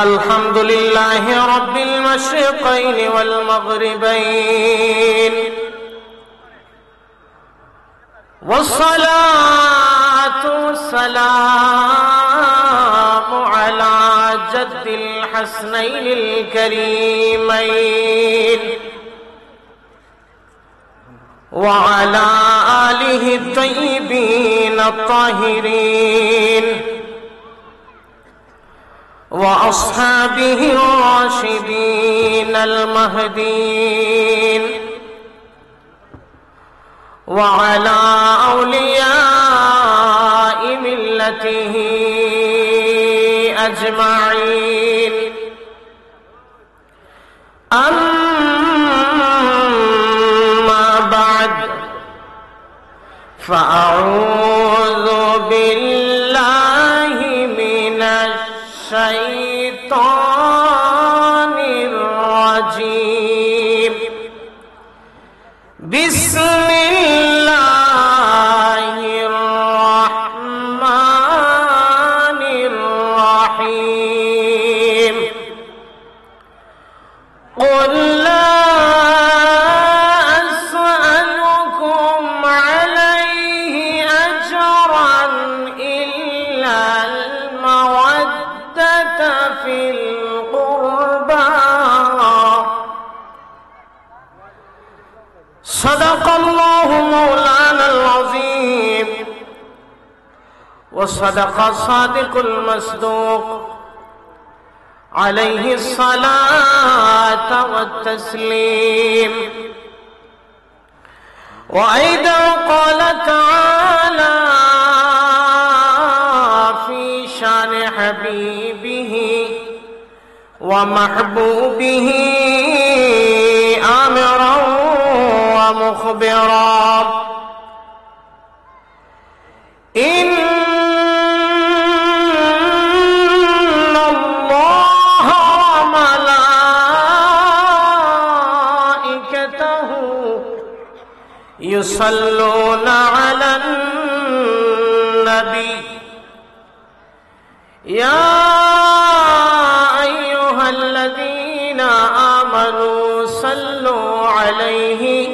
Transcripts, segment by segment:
الحمد لله رب المشرقين والمغربين والصلاة والسلام على جد الحسنين الكريمين وعلى آله الطيبين الطاهرين وأصحابه الراشدين المهديين وعلى أولياء ملته أجمعين أما بعد فأعوذ بالله من الشيطان الرجيم بسم الله الرحمن الرحيم قل لا أسألكم عليه أجرا إلا المودة في القربى صدق الله مولانا العظيم وصدق الصادق المصدوق عليه الصلاة والتسليم وأيضا قال تعالى في شان حبيبه ومحبوبه آمرا ومخبرا إن الله وملائكته يصلون على النبي يا أيها الذين آمنوا صلوا عليه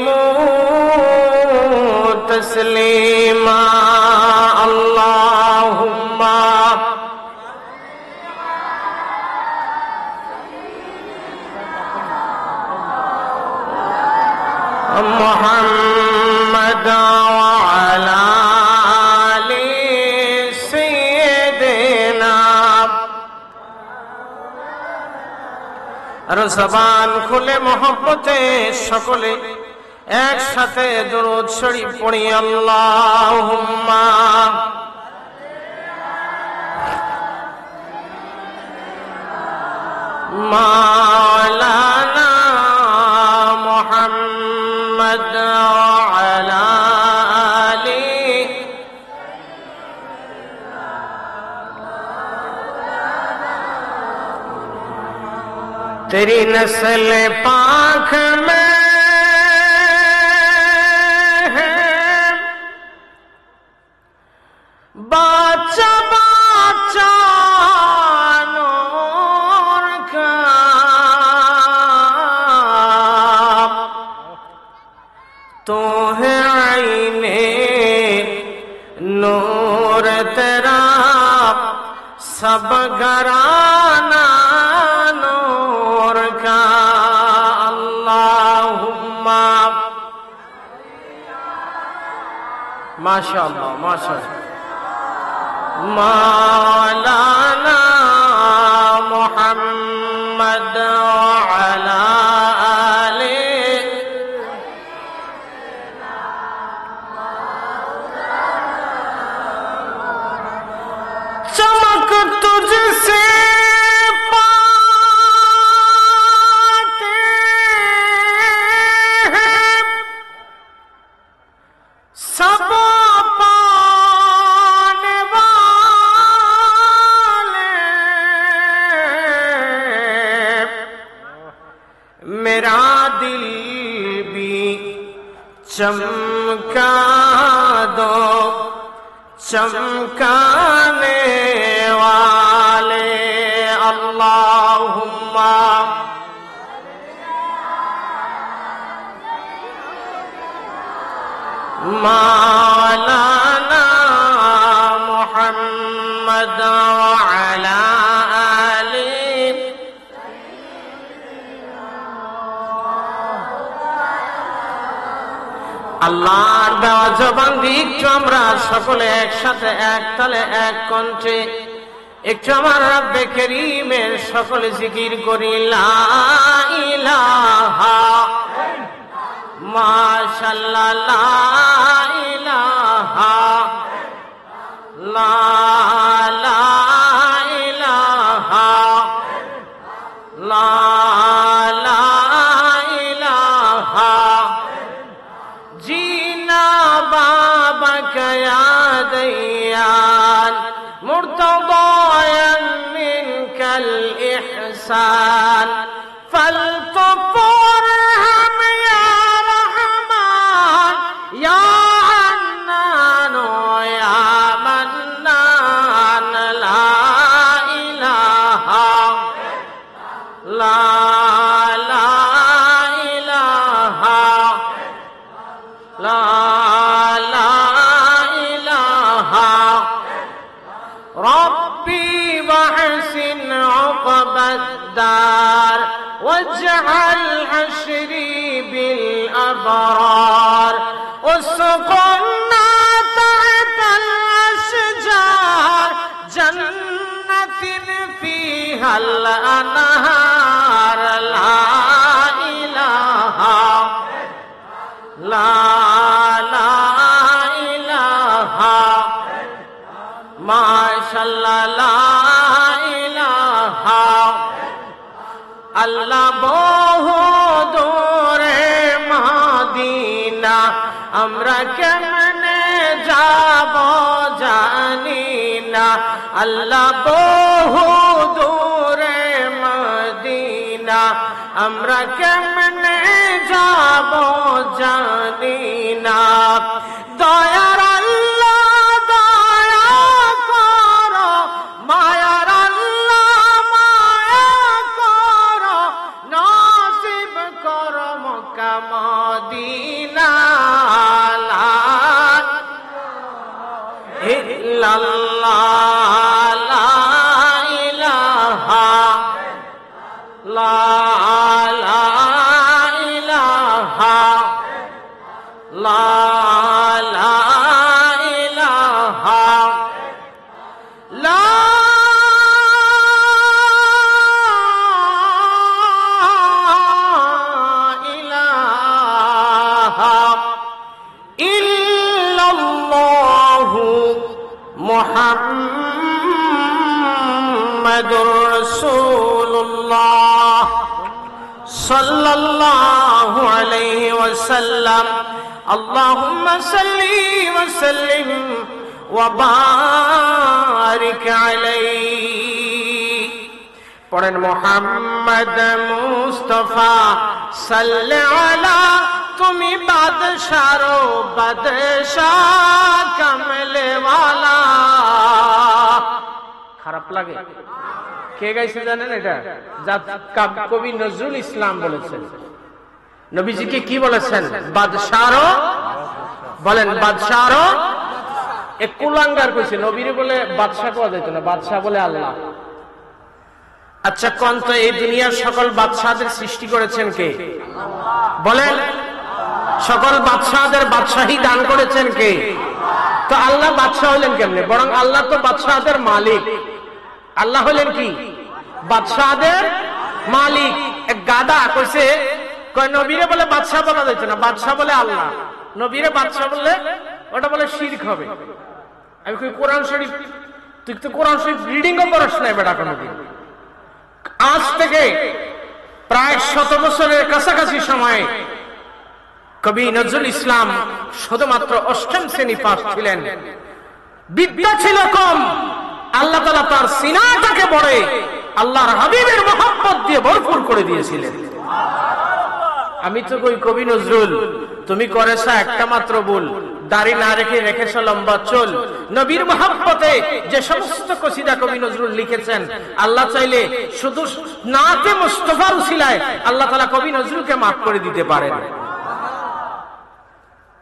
وسلموا تسليما اللهم محمد وعلى آل سيدنا আর জবান খুলে মহব্বতে সকলে একসাথে দরুদ শরীফ পড়ি আল্লাহুম্মা মাওলানা মুহাম্মদ ওয়া আলি तेरी नस्ल पाक में है बाचा बाचा नूर का तो है आईने नूर तेरा सब घराना माशाअल्लाह माशाअल्लाह मौलाना मुहम्मद वअला आले चमक तुझसे चमका दो चमकाने वाला مولانا محمد وعلى آله আল্লাহর দেওয়া জবান দিয়ে একটু আমরা সকলে একসাথে এক তালে এক কণ্ঠে একটু আমার রব্বে করিমের সকলে জিকির করি লা ইলাহা মাশাআল্লাহ লা ইলাহা লা ইলাহা লা ইলাহা জিনা বাবা কয়া দয়াল মুর্তদায়ান মিনকাল ইহসান ফালতুফর হাম ইয়া রহমান ইয়া হান্নান ইয়া মান্নান লা ইলাহা লা ইলাহা লা ইলাহা ربي واحسن عقبى الدار واجعل عشري بالأبرار واسقنا تحت الأشجار جنة فيها الأنهار لا إله لا إله মাশাআল্লাহ লা ইলাহা আল্লাহ বহু দূরে মদিনা আমরা কেমনে যাব জানি না আল্লাহ বহু দূরে মদিনা আমরা কেমনে যাব জানি না দয়ার মদিনা লা ইল্লাল্লাহ লা ইলাহা লা ইলাহা লা ইলাহা লা মুহাম্মাদুর রাসূলুল্লাহ সাল্লাল্লাহু আলাইহি ওয়াসাল্লাম আল্লাহুম্মা সাল্লি ওয়া সাল্লিম ওয়া বারিক আলাইহি পড়েন মুহাম্মদ মুস্তাফা সাল্লি আলা তুমি বাদশারো বাদশাহ কামলে ওয়ালা খারাপ লাগে কে গাইছে জানেন এটা কবি নজরুল ইসলাম বলেছেন নবীজিকে কি বলেছেন বাদশারো বলেন বাদশারো এক কুলাঙ্গার কইছে নবীরে বলে বাদশা কোয়া যাইতো না বাদশা বলে আল্লাহ আচ্ছা কোন তো এই দুনিয়ার সকল বাদশাদের সৃষ্টি করেছেন কে বলেন সকল বাদশাদের বাদশাহী দান করেছেন কে তো আল্লাহ বাদশা হলেন কেমনে বরং আল্লাহ তো বাদশাদের মালিক আল্লাহ হলেন কি বাদশাদের মালিক এক গাদা কইছে কয় নবীরে বলে বাদশা বলা যাইতো না বাদশা বলে আল্লাহ নবীরে বাদশা বললে ওটা বলে শিরক হবে আমি কই কোরআন শরীফ তুই তো কোরআন শরীফ রিডিংও করিস না বেটা কোনদিন আজ থেকে প্রায় 100 বছরের কাছাকাছি সময়ে কবি নজরুল ইসলাম শুধুমাত্র 8ম শ্রেণী পাস ছিলেন বিদ্যা ছিল কম আল্লাহ তাআলা তার সিনাটাকে বড়ে আল্লাহর হাবিবের মহব্বত দিয়ে ভরপুর করে দিয়েছিলেন আমি তো কই কবি নজরুল তুমি করেছ একটা মাত্র ভুল দাড়ি না রেখে রেখেছ লম্বা চুল। নবীর মহব্বতে যে সমস্ত কসিদা কবি নজরুল লিখেছেন, আল্লাহ চাইলে শুধু নাতে মুস্তাফার উসিলায় আল্লাহ তাআলা কবি নজরুলকে মাফ করে দিতে পারেন।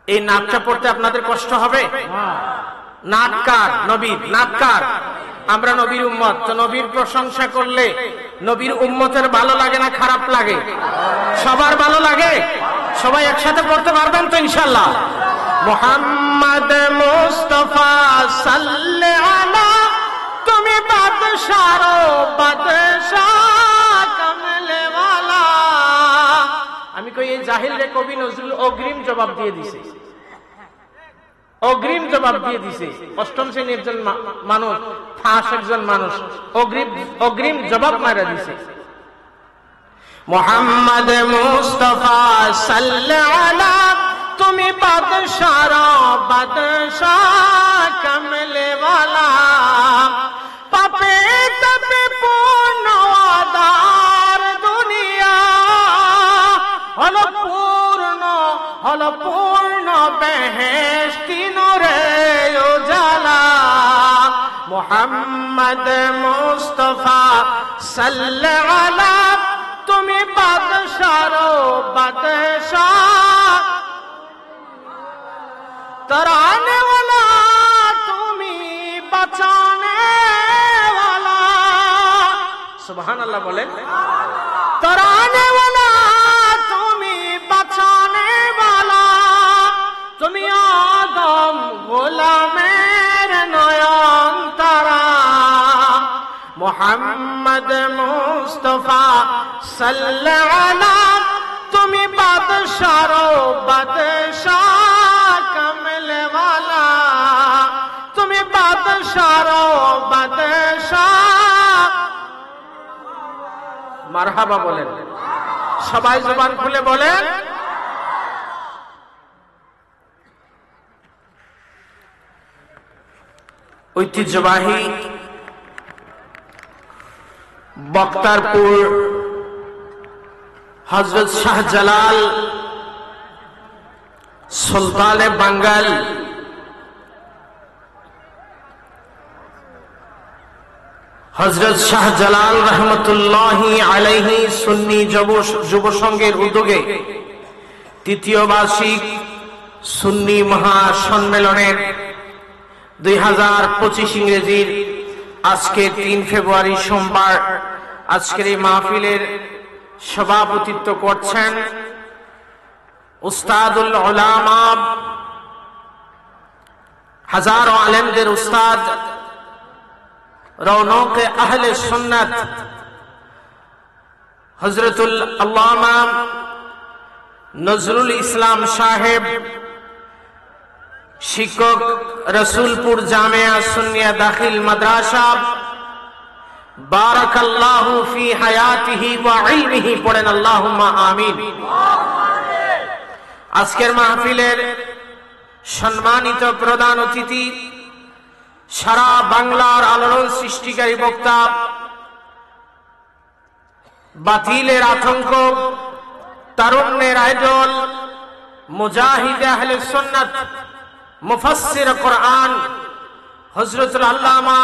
এই নাতটা পড়তে আপনাদের কষ্ট হবে? নাটকার নবীর, নাটকার আমরা নবীর উম্মত, তো নবীর প্রশংসা করলে নবীর উম্মতের ভালো লাগে না খারাপ লাগে? সবার ভালো লাগে। সবাই একসাথে পড়তে পারবেন তো ইনশাআল্লাহ? মুহাম্মদ মুস্তাফা সাল্লাল্লাহু আলা, তুমি বাদশার বাদশাহ কামলে ওয়ালা। আমি কই এই জাহিল রে কবি নজরুল অগ্রিম জবাব দিয়ে দিছে, অগ্রিম জবাব দিয়ে দিছে। অষ্টম শ্রেণীর একজন মানুষ, ফাঁস একজন মানুষ অগ্রিম জবাব মারা দিছে। মুহাম্মদ মুস্তাফা সাল্লাল্লাহু আলা, তুমি বাদশার বাদশাহ কামলে ওয়ালা। পাপে তাপে পূর্ণ আদার দুনিয়া, হল পূর্ণ বেহেশতি নূরে উজালা। মুহাম্মদ মুস্তাফা সাল্লাল্লাহু আলা, তুমি বাদশার বাদশাহ তরানে ওয়ালা, তুমি বাঁচানে ওয়ালা। সুবহানাল্লাহ বলেন। তরানে ওয়ালা, তুমি বাঁচানে ওয়ালা, তুমি আদম গোলামের নয়ন তারা। মুহাম্মদ মুস্তাফা সাল্লাল্লাহু আলা, তুমি বাদশার বাদশাহ কামলে ওয়ালা, তুমি বাদশার বাদশাহ। মারহাবা বলেন, সবাই জবান খুলে বলেন। ঐতিহ্যবাহী বক্তারপুর হযরত শাহজালাল সুলতানে বাঙ্গাল হযরত শাহজালাল রহমতুল্লাহি আলাইহি সুন্নি যুব সংঘের উদ্যোগে তৃতীয় বার্ষিক সুন্নি মহাসম্মেলনের 2025 ইংরেজির আজকে 3 ফেব্রুয়ারি সোমবার আজকের এই মাহফিলের সভাপতিত্ব করছেন উস্তাদুল উলামা, হাজারো আলেমদের উস্তাদ, রৌনকে আহলে সুন্নাত হযরতুল আল্লামা নজরুল ইসলাম সাহেব, শিক্ষক রসুলপুর জামিয়া সুন্নিয়া দাখিল মাদ্রাসা, বারাকাল্লাহু ফি হায়াতিহি ওয়া ইলমিহি, পড়েন আল্লাহুম্মা আমিন। আজকের মাহফিলের সম্মানিত প্রধান অতিথি, সারা বাংলার আলোড়ন সৃষ্টিকারী বক্তা, বাতিলের আতঙ্ক, তারুণ্যের আইডল, মুজাহিদ আহলে সুন্নাত, মুফাসসির কোরআন হযরতুল আল্লামা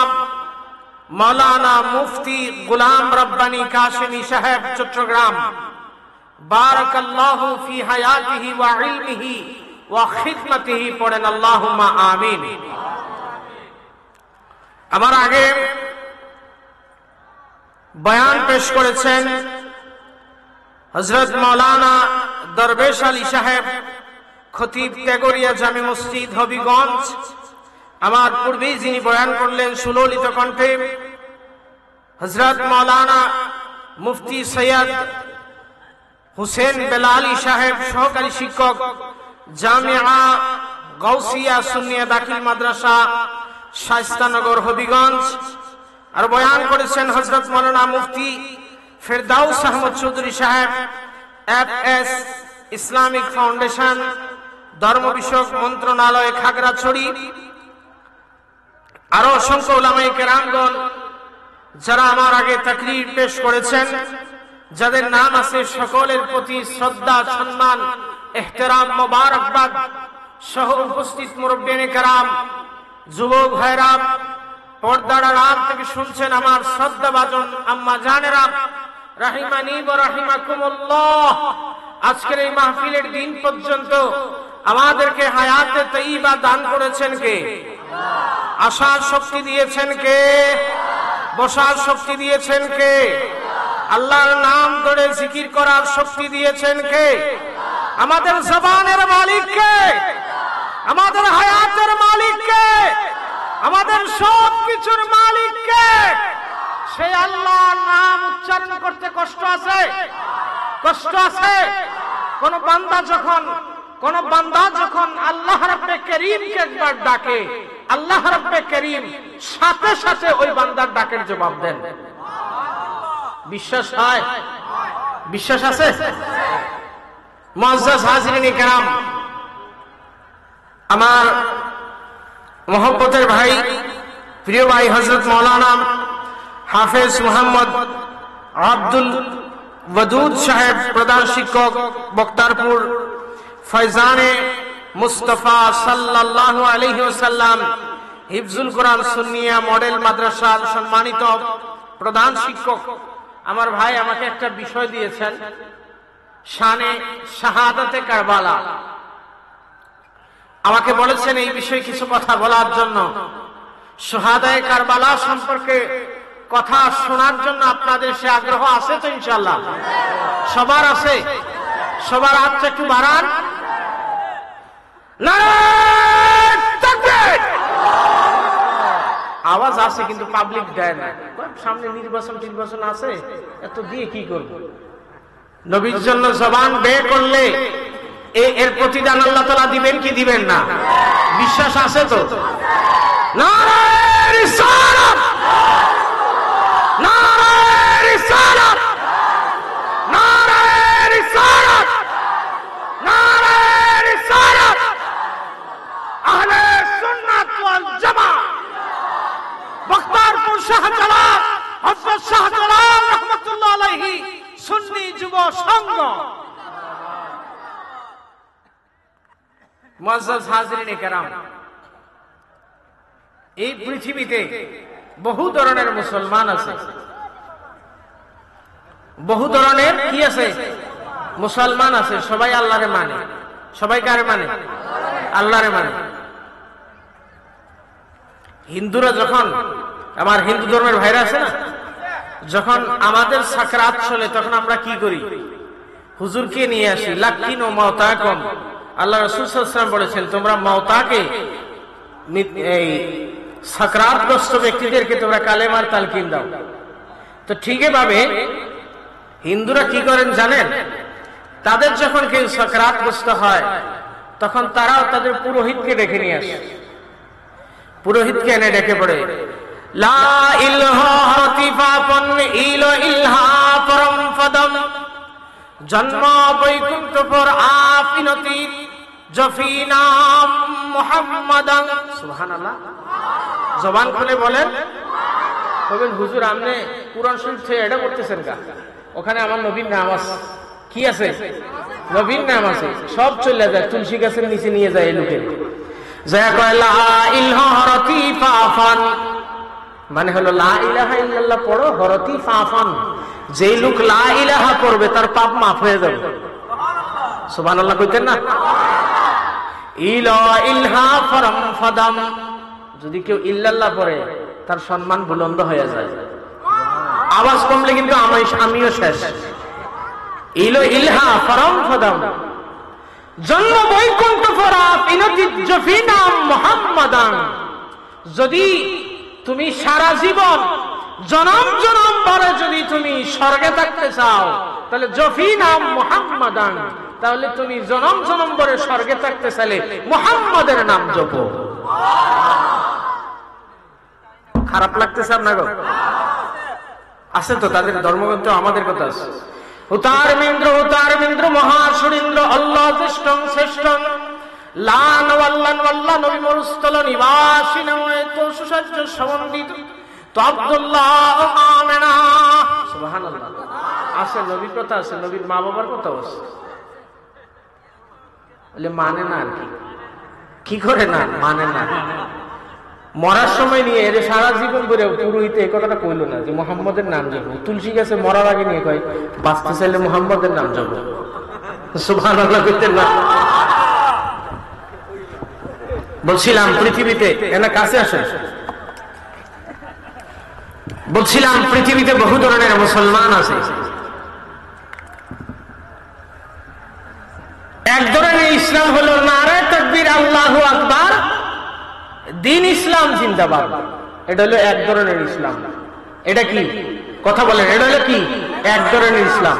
মাওলানা মুফতি গোলাম রব্বানী কাশেমী সাহেব, চট্টগ্রাম, বারাকাল্লাহু ফি হায়াতিহি ওয়া ইলমিহি ওয়া খিদমতিহি, পড়েন আল্লাহুম্মা আমিন। আমার আগে বয়ান পেশ করেছেন হযরত মাওলানা দরবেশ আলী সাহেব, খতিব তেগরিয়া জামে মসজিদ হবিগঞ্জ। আমার পূর্বেই যিনি বয়ান করলেন সুললিত কণ্ঠে, হযরত মাওলানা মুফতি সৈয়দ হুসেন বেলালী সাহেব, সহকারী শিক্ষক, জামিয়া গাউসিয়া সুন্নিয়া দাখিল মাদ্রাসা, শায়েস্তানগর হবিগঞ্জ। আর বয়ান করেছেন হযরত মাওলানা মুফতি ফেরদাউস আহমদ চৌধুরী সাহেব, এফএস ইসলামিক ফাউন্ডেশন, ধর্ম বিষয়ক মন্ত্রণালয়, খাগড়াছড়ি। আরো অসংখ্য উলামায়ে কেরামগণ যারা আমার আগে তাকরীর পেশ করেছেন, যাদের নাম আছে, সকলের প্রতি শ্রদ্ধা, সম্মান, ইহতিরাম, মোবারকবাদ সহ উপস্থিত মুরব্বিয়ানে কেরাম, যুবক ভাইরা, পর্দার আড়াল থেকে শুনছেন আমার শ্রদ্ধাভাজন আম্মা জানেরা, রাহিমানি ওয়া রাহিমাকুমুল্লাহ। আজকের এই মাহফিলের দিন পর্যন্ত আমাদেরকে হায়াতে তাইয়্যিবা দান করেছেন কে? আসার শক্তি দিয়েছেন কে? বসার শক্তি দিয়েছেন কে? আল্লাহর নাম ধরে জিকির করার শক্তি দিয়েছেন কে? আমাদের জবানের মালিক কে? আমাদের হায়াতের মালিক কে? আমাদের সব কিছুর মালিক কে? সেই আল্লাহর নাম উচ্চারণ করতে কষ্ট আছে? কষ্ট আছে? কোন বান্দা যখন আল্লাহ রাব্বে কারীমকে একবার ডাকে, আল্লাহ রাব্বে কারীম সাথে সাথে ওই বান্দার ডাকের জবাব দেন। বিশ্বাস হয়? বিশ্বাস আছে? মুআজ্জাজ হাজিরিনে কেরাম, আমার মহব্বতের ভাই, প্রিয় ভাই হযরত মাওলানা হাফেজ মুহাম্মদ আব্দুল ওয়াদুদ সাহেব, প্রধান শিক্ষক, বক্তারপুর ফয়জানে মুস্তাফা সাল্লাল্লাহু আলাইহি ওয়াসাল্লাম হিফজুল কোরআন সুন্নিয়া মডেল মাদ্রাসার সম্মানিত প্রধান শিক্ষক আমার ভাই আমাকে একটা বিষয় দিয়েছেন, শানে শাহাদাতে কারবালা। আমাকে বলেছেন এই বিষয়ে কিছু কথা বলার জন্য। শাহাদায়ে কারবালা সম্পর্কে কথা শোনার জন্য আপনাদের সে আগ্রহ আছে তো? ইনশাআল্লাহ সবার আছে? সবার হাতটা একটু বাড়ান। নারায়ে তাকবীর! আওয়াজ আছে কিন্তু পাবলিক দেয় না। সামনে নির্বাচন আছে, এত দিয়ে কি করব? নবীর জন্য জবান বের করলে এর প্রতিদান আল্লাহ তাআলা দিবেন কি দিবেন না? বিশ্বাস আছে তো? নারায়ে রিসালাত! নারায়ে রিসালাত! নারায়ে রিসালাত! নারায়ে রিসালাত! আহলে সুন্নাত ওয়াল জামাত, বক্তারপুর শাহজালাল, হযরত শাহজালাল রাহমাতুল্লাহ আলাইহি সুন্নি যুব সংঘ। মুআজ্জাজ হাজিরিনে কেরাম, এই পৃথিবীতে বহু ধরনের মুসলমান আছে, বহু ধরনের কি আছে? মুসলমান আছে। সবাই আল্লাহরে মানে। সবাই কারে মানে? আল্লাহরে মানে। হিন্দুরা যখন, আমার হিন্দু ধর্মের ভাইরা আছে না, যখন আমাদের সাকরাত চলে তখন আমরা কি করি? হুজুরকে নিয়ে আসি। লাকিনু মাউতাকুম, আল্লাহ রাসূল সাল্লাল্লাহু আলাইহি ওয়াসাল্লাম বলেছেন তোমরা মাউতাকে, এই সাকরাতগ্রস্ত ব্যক্তিদেরকে তোমরা কালেমার তালকিন দাও। তো ঠিকই ভাবে হিন্দুরা কি করেন জানেন? তাদের যখন কেউ সাকরাতগ্রস্ত হয় তখন তারাও তাদের পুরোহিতকে ডেকে নিয়ে আসে। পুরোহিতকে এনে ডেকে পড়ে, লা ইলাহা হাতিফাপন ইলো ইলহা পরম পদম, জন্ম বৈকুণ্ঠপুর আফিনতি জফিনাম মুহাম্মাদান। সুবহানাল্লাহ। জবান খুলে বলেন। বলেন হুজুর আপনি কুরআন শরীফ থেকে এটা করতেছেন কা? ওখানে আমার নবীর নাম আছে। কি আছে? নবীর নাম আছে। সব চলে যায়, তুলসী গাছের নিচে নিয়ে যায় এই লোকে। যায় কয় লা ইলাহা হাতিফাফান, মানে হলো লা ইলাহা ইল্লাল্লাহ পড়ো, হরতি ফাফান, যেই লোক লা ইলাহা পড়বে তার পাপ মাফ হয়ে যাবে। সুবহানাল্লাহ কইতেন না? ইলা ইলহা ফরম ফদম, যদি কেউ ইল্লাল্লাহ পড়ে তার সম্মান বুলন্দ হয়ে যায়। আওয়াজ কমলে কিন্তু আমিও শেষ। ইলো ইলহা ফরম ফদম, জন্ম বৈকুণ্ঠপুর আফিনতি জফিনাম মুহাম্মাদান। যদি তুমি সারা জীবন জনম জনম পরে যদি তুমি স্বর্গে থাকতে চাও তাহলে জফিনাম মুহাম্মাদান, তাহলে তুমি জনম জনম পরে স্বর্গে থাকতে চাইলে মুহাম্মাদের নাম জপো। খারাপ লাগতেছে আপনার? আছে তো তাদের ধর্মগ্রন্থ, আমাদের কথা আছে। উতারমেন্দ্র মহাসুরেন্দ্র আল্লাহ জ্যেষ্ঠং শ্রেষ্ঠং, লান ওয়াল্লান ওয়াল্লাহ নবী মরুস্থল নিবাসী নয় তো সুসজ্জ সমন্বিত তো আব্দুল্লাহ আমেনা। সুবহানাল্লাহ। আছে নবীর কথা আছে, নবীর মা বাবার কথা আছে, বলে মানে না আর কি। কি করে না মানে না, মরার সময় নিয়ে এর সারা জীবন ধরে পুরোহিতে এই কথাটা কইলো না যে মুহাম্মদের নাম জপ। তুলসী গাছে মরার আগে নিয়ে কয় বাঁচতে চাইলে মুহাম্মদের নাম জপ। সুবহানাল্লাহ কইতেন না? বলছিলাম পৃথিবীতে এনা কাছে আসেন, বলছিলাম পৃথিবীতে বহু ধরনের মুসলমান আছে। এক ধরনের ইসলাম হলো নারে তাকবীর আল্লাহু আকবার, দিন ইসলাম জিন্দাবাদ। এটা হলো এক ধরনের ইসলাম। এটা কি কথা বলেন? এটা হলো কি এক ধরনের ইসলাম।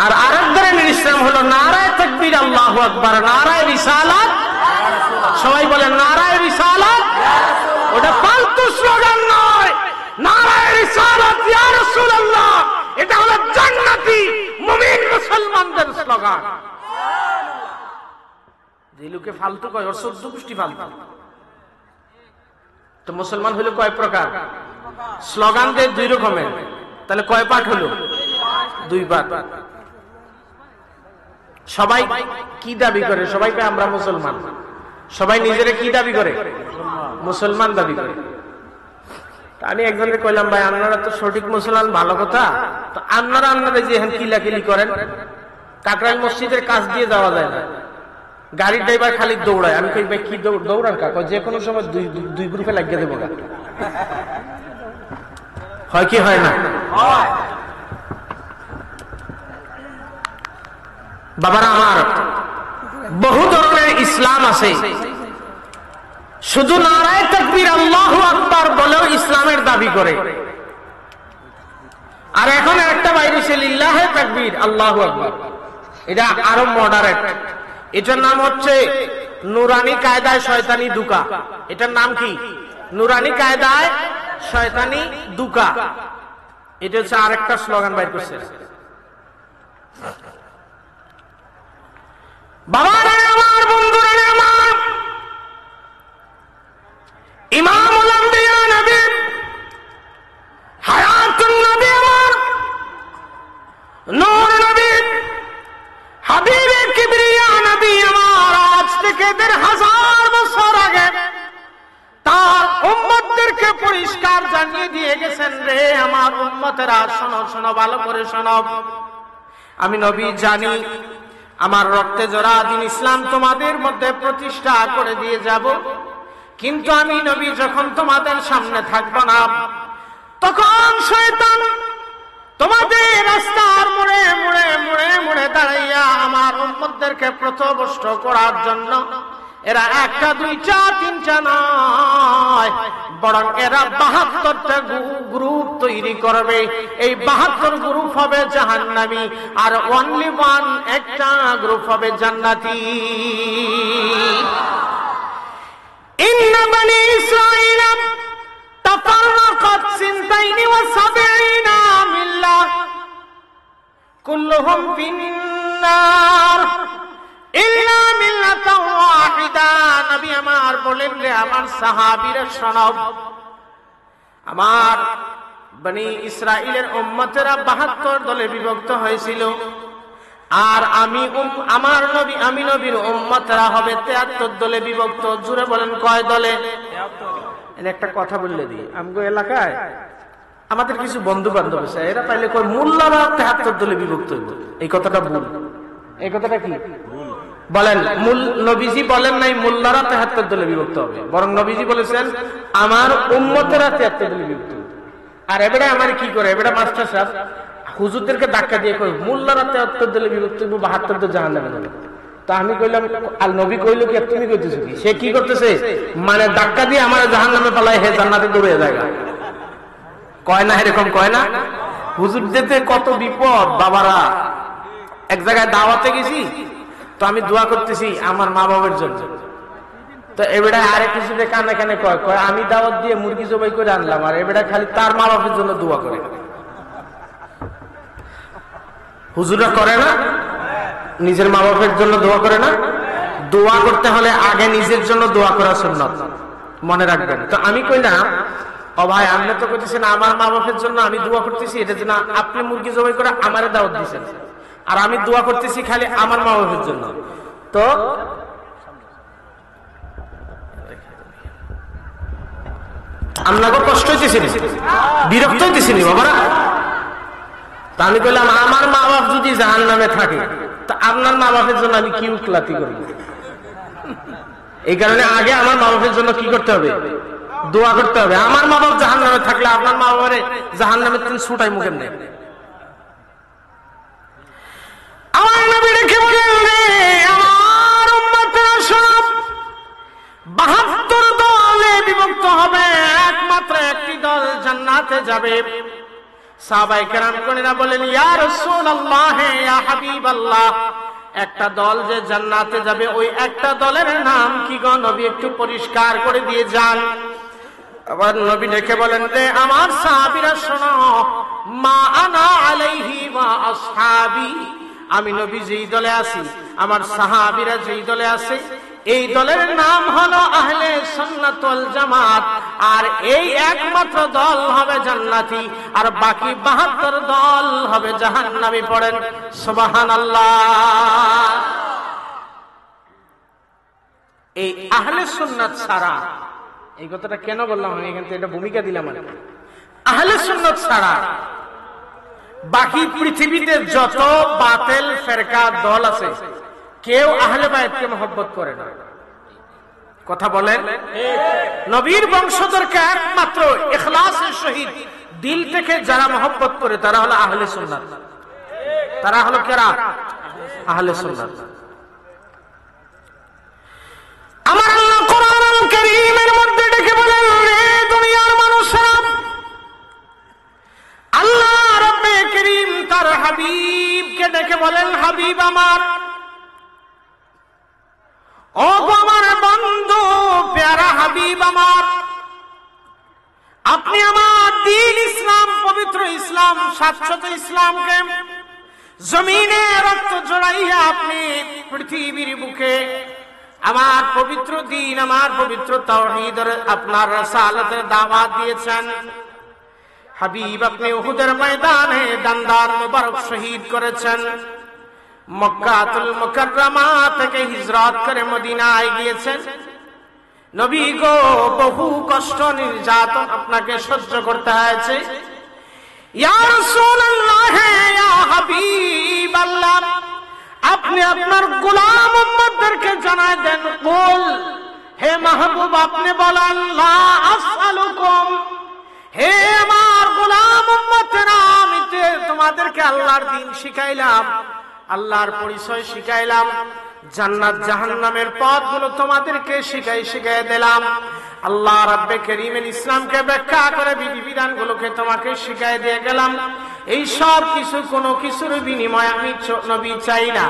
আর আরেক ধরনের ইসলাম হলো নারায়ে তাকবীর আল্লাহু আকবার, নারায়ে রিসালাত। সবাই বলেন নারায়ে রিসালাত। ওটা ফালতু স্লোগান নয়, নারায়ে রিসালাত ইয়া রাসূলুল্লাহ, এটা হলো জান্নাতি মুমিন মুসলমানদের স্লোগান। যে লোকে ফালতু কয় ওর 14 গোষ্ঠী ফালতু। তো মুসলমান হলো কয় প্রকার? স্লোগান দেয় 2 রকমের, তাহলে কয় পাঠ হলো? 2 পাঠ। সবাই কি দাবি করে? সবাই কয় আমরা মুসলমান। সবাই নিজেরা কি দাবি করে? মুসলমান দাবি করে। আমি একজনকে কইলাম, ভাই আপনারা তো সঠিক মুসলমান, ভালো কথা, তো আপনারা যে এখন কিলাকিলি করেন, কাকরাইল মসজিদের কাছ দিয়ে যাওয়া যায় না, গাড়ির ড্রাইভার খালি দৌড়ায়। আমি কই ভাই কি দৌড়ান কাকা? যে কোনো সময় দুই গ্রুপে লাগিয়ে দেবো। হয় কি হয় না? বাবারা আমার, বহু ধরনের ইসলাম আছে। শুধু নারায়ে তাকবীর আল্লাহু আকবার বলেও ইসলামের দাবি করে। আর এখন একটা বাইরে ছিল লিল্লাহে তাকবীর আল্লাহু আকবার, এটা আরো মডারেট। এটার নাম হচ্ছে নুরানি কায়দায় শয়তানি দুকা। এটার নাম কি? নুরানি কায়দায় শয়তানি দুকা। এটা হচ্ছে আরেকটা স্লোগান বাইর করছে। বাবারা আমার, বন্ধুরা আমার, ইমামুল আম্বিয়া নবী, হায়াতুন নবী আমার, নূর নবী, হাবিবে কিবরিয়া নবী আমার, আজ থেকে 1500 বছর আগে তার উম্মতদেরকে পরিষ্কার জানিয়ে দিয়ে গেছেন, রে আমার উম্মতেরা শোনো, শোনো, ভালো করে শোনো। আমি নবী জানি আমার রক্তে জড়া দিন ইসলাম তোমাদের মধ্যে প্রতিষ্ঠা করে দিয়ে যাব, কিন্তু আমি নবী যখন তোমাদের সামনে থাকব না, তখন শয়তান তোমাদের রাস্তার মোড়ে মোড়ে মোড়ে মোড়ে দাঁড়াইয়া আমার উম্মতদেরকে পথভ্রষ্ট করার জন্য এরা 1টা 2টা 3টা নয়, বরং এরা 72টা গ্রুপ তৈরি করবে। এই 72 গ্রুপ হবে জাহান্নামী, আর অনলি ওয়ান একটা গ্রুপ হবে জান্নাতি। ইন্না বানি ইসরাঈল তাফাররাকাত 72 মিল্লাহ কুল্লুহুম ফিন্নার ইল্লা মিল্লাতান ওয়াহিদা। নবী আমার বলেন, রে আমার সাহাবীরা শোনো, আমার বনি ইসরাইলের উম্মতেরা 72 দলে বিভক্ত হয়েছিল, আর আমি নবীর উম্মতেরা হবে 73 দলে বিভক্ত। জুড়ে বলেন কয় দলে? একটা কথা বললে দিই, আমগো এলাকায় আমাদের কিছু বন্ধু বান্ধব আছে, এরা পাইলে কয় মোল্লারা 73 দলে বিভক্ত হইব। এই কথাটা ভুল। এই কথাটা কি বলেন? নবীজি বলেন নাই মোল্লারা 73 দলে বিভক্ত হবে, বরং নবীজি বলেছেন আমার উম্মতেরা 73 দলে বিভক্ত। আর এবারে আমার কি করে, এবারে মাস্টার সাহেব হুজুরদেরকে ধাক্কা দিয়ে কই মোল্লারা 73 দলে বিভক্ত হইব, 72 তো জাহান্নামে যাবে। তা আমি কইলাম, আর নবী কইলো কি তুমি কইতেছো কি? সে কি করতেছে, মানে ধাক্কা দিয়ে আমার জাহান্নামে পালায়, হে জান্নাতে দৌড়ে যায়। কয় না এরকম? কয় না? হুজুরদের কত বিপদ বাবারা। এক জায়গায় দাওয়াতে গেছি, তো আমি দোয়া করতেছি আমার মা বাবার জন্য। তো এবারে আরেক কিছু কানে কানে কয় আমি দাওয়াত দিয়ে মুরগি জবাই করে আনলাম, আর এবারে খালি তার মা বাবার জন্য দোয়া করে। হুজুররা করে না? নিজের মা বাবার জন্য দোয়া করে না? দোয়া করতে হলে আগে নিজের জন্য দোয়া করা সুন্নাত, মনে রাখবেন। তো আমি কইলাম, ও ভাই আপনি তো কইতেছেন আমার মা বাবার জন্য আমি দোয়া করতেছি, এটা জন্য আপনি মুরগি জবাই করে আমারে দাওয়াত দিয়েছেন, আর আমি দোয়া করতেছি খালি আমার মা বাবার জন্য। তো আপনাকে কষ্ট হইতেছে, বিরক্ত হইতেছে নি বাবারা? তা আমি বললাম আমার মা বাপ যদি জাহান্নামে থাকে তা আপনার মা বাপের জন্য আমি কি উকলাতি করি? এই কারণে আগে আমার মা বাপের জন্য কি করতে হবে? দোয়া করতে হবে। আমার মা বাপ জাহান্নামে থাকলে আপনার মা বাবারে জাহান্নামের তুমি ছুটাই মুখে নেই। আমার নবী রেখে বলেন রে আমার উম্মতেরা সব 72 দলে বিভক্ত হবে, একমাত্র একটি দল জান্নাতে যাবে। সাহাবায়ে কেরামগণেরা বলেন ইয়া রাসূলুল্লাহ ইয়া হাবিবাল্লাহ, একটা দল যে জান্নাতে যাবে ওই একটা দলের নাম কি গো নবী একটু পরিষ্কার করে দিয়ে যান। আবার নবী ডেকে বলেন রে আমার সাহাবীরা শোনো, মা আনা আলাইহি ওয়া আসহাবী, আমি নবী যেই দলে আছি আমার সাহাবীরা যেই দলে আছে এই দলের নাম হলো আহলে সুন্নাত ওয়াল জামাত। আর এই একমাত্র দল হবে জান্নাতি, আর বাকি 72 দল হবে জাহান্নামী। পড়েন সুবহানাল্লাহ। এই আহলে সুন্নাত ছাড়া, এই কথাটা কেন বললাম আমি এখান থেকে এটা ভূমিকা দিলাম, আহলে সুন্নাত ছাড়া বাকি পৃথিবীতে যত বাতিল ফিরকা দল আছে কেউ আহলে বায়তকে মহব্বত করে না। কথা বলেন? নবীর বংশধরকে একমাত্র ইখলাসের সহিত দিল থেকে যারা মহব্বত করে তারা হলো আহলে সুন্নাত। তারা হলো কারা? আহলে সুন্নাত। আমার আল্লাহ কোরআনুল কারীমের মধ্যে ডেকে বলেন রে দুনিয়ার মানুষরা, আল্লাহ রব্বে কারীম তার হাবিবকে ডেকে বলেন হাবিব আমার, ও আমার বন্ধু প্যারা হাবিব আমার, আপনি আমার দ্বীন ইসলাম, পবিত্র ইসলাম, শাশ্বত ইসলামকে জমিনে রক্ত জড়াইয়া আপনি পৃথিবীর বুকে আমার পবিত্র দ্বীন, আমার পবিত্র তাওহীদের আপনার রাসালাতের দাওয়াত দিয়েছেন। হাবিব আপনি উহুদের ময়দানে দান্দার মুবারক শহীদ করেছেন। মক্কাতুল মুকাররমা থেকে হিজরত করে মদিনায় গিয়েছেন। নবী গো বহু কষ্ট নির্যাতন আপনাকে সহ্য করতে হয়েছে। ইয়া রাসূলুল্লাহ ইয়া হাবিবাল্লাহ, আপনি আপনার গোলাম উম্মতদেরকে জানায় দেন, কুল হে মাহবুব আপনি বলেন লা আসআলুকুম, হে আমার গোলাম উম্মতেরা আমি তোমাদেরকে আল্লাহর দ্বীন শিখাইলাম, আল্লাহর পরিচয় শিখাইলাম, জান্নাত জাহান্নামের পথগুলো তোমাদেরকে শিখাই দিলাম। আল্লাহ রাব্বে কারীমের ইসলামকে ব্যাখ্যা করে বিধিবিধানগুলোকে তোমাকে শিখাই দিয়ে গেলাম। এই সব কিছু কোনো কিছুর বিনিময় আমি নবী চাই না।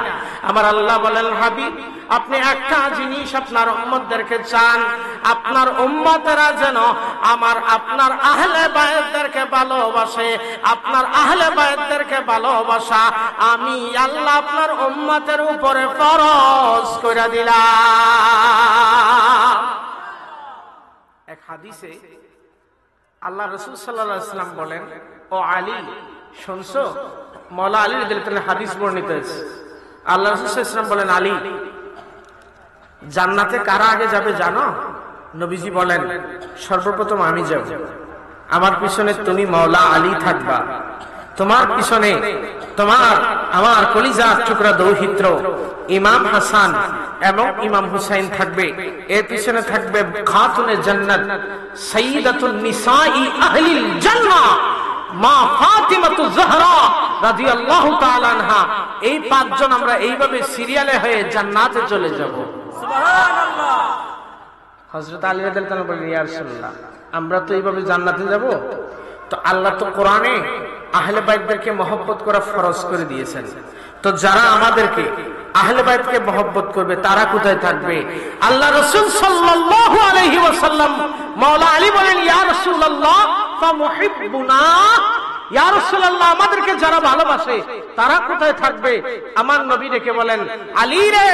আমার আল্লাহ বলেন হাবিব আপনি একটা জিনিস আপনার উম্মতদেরকে চান, আপনার উম্মতেরা যেন আপনার আহলে বায়তদেরকে ভালোবাসে। আপনার আহলে বায়তদেরকে ভালোবাসা আমি আল্লাহ আপনার উম্মতের উপরে ফরজ করে দিলাম। এক হাদিসে আল্লাহ রাসূল সাল্লাল্লাহু আলাইহি ওয়াসাল্লাম বলেন, ও আলী শুনছো? মাওলা আলী রাদিয়াল্লাহু আনহু হাদিস বর্ণিত হয়েছে। আল্লাহ রাসূল সাল্লাল্লাহু আলাইহি ওয়াসাল্লাম বলেন, আলী জান্নাতে কারা আগে যাবে জানো? নবীজি বলেন, সর্বপ্রথম আমি যাব, আমার পিছনে তুমি মাওলা আলী থাকবা, তোমার পিছনে আমার কলিজার টুকরা দৌহিত্র ইমাম হাসান এবং ইমাম হুসাইন থাকবে, এর পিছনে থাকবে খাতুনে জান্নাত সাইয়্যিদাতুন নিসাই আহলিল জান্নাহ মা ফাতিমাতু যাহরা রাদিয়াল্লাহু তাআলা আনহা। এই পাঁচজন আমরা এইভাবে সিরিয়ালে হয়ে জান্নাতে চলে যাব। সুবহানাল্লাহ। হযরত আলী রাদিয়াল্লাহু তাআলা বলেন, ইয়া রাসূলুল্লাহ আমরা তো এইভাবে জান্নাতে যাব, তো আল্লাহ তো কোরআনে আহলে বাইতদেরকে মহব্বত করা ফরজ করে দিয়েছেন, তো যারা আমাদেরকে আহলে বাইতকে মহব্বত করবে তারা কোথায় থাকবে? আল্লাহ রাসূল সাল্লাল্লাহু আলাইহি ওয়াসাল্লাম মাওলা আলী বলেন, ইয়া রাসূলুল্লাহ ফামুহিব্বুনা, ইয়া রাসূলুল্লাহ আমাদেরকে যারা ভালোবাসে তারা কোথায় থাকবে? আমার নবী ডেকে বলেন, আলী রে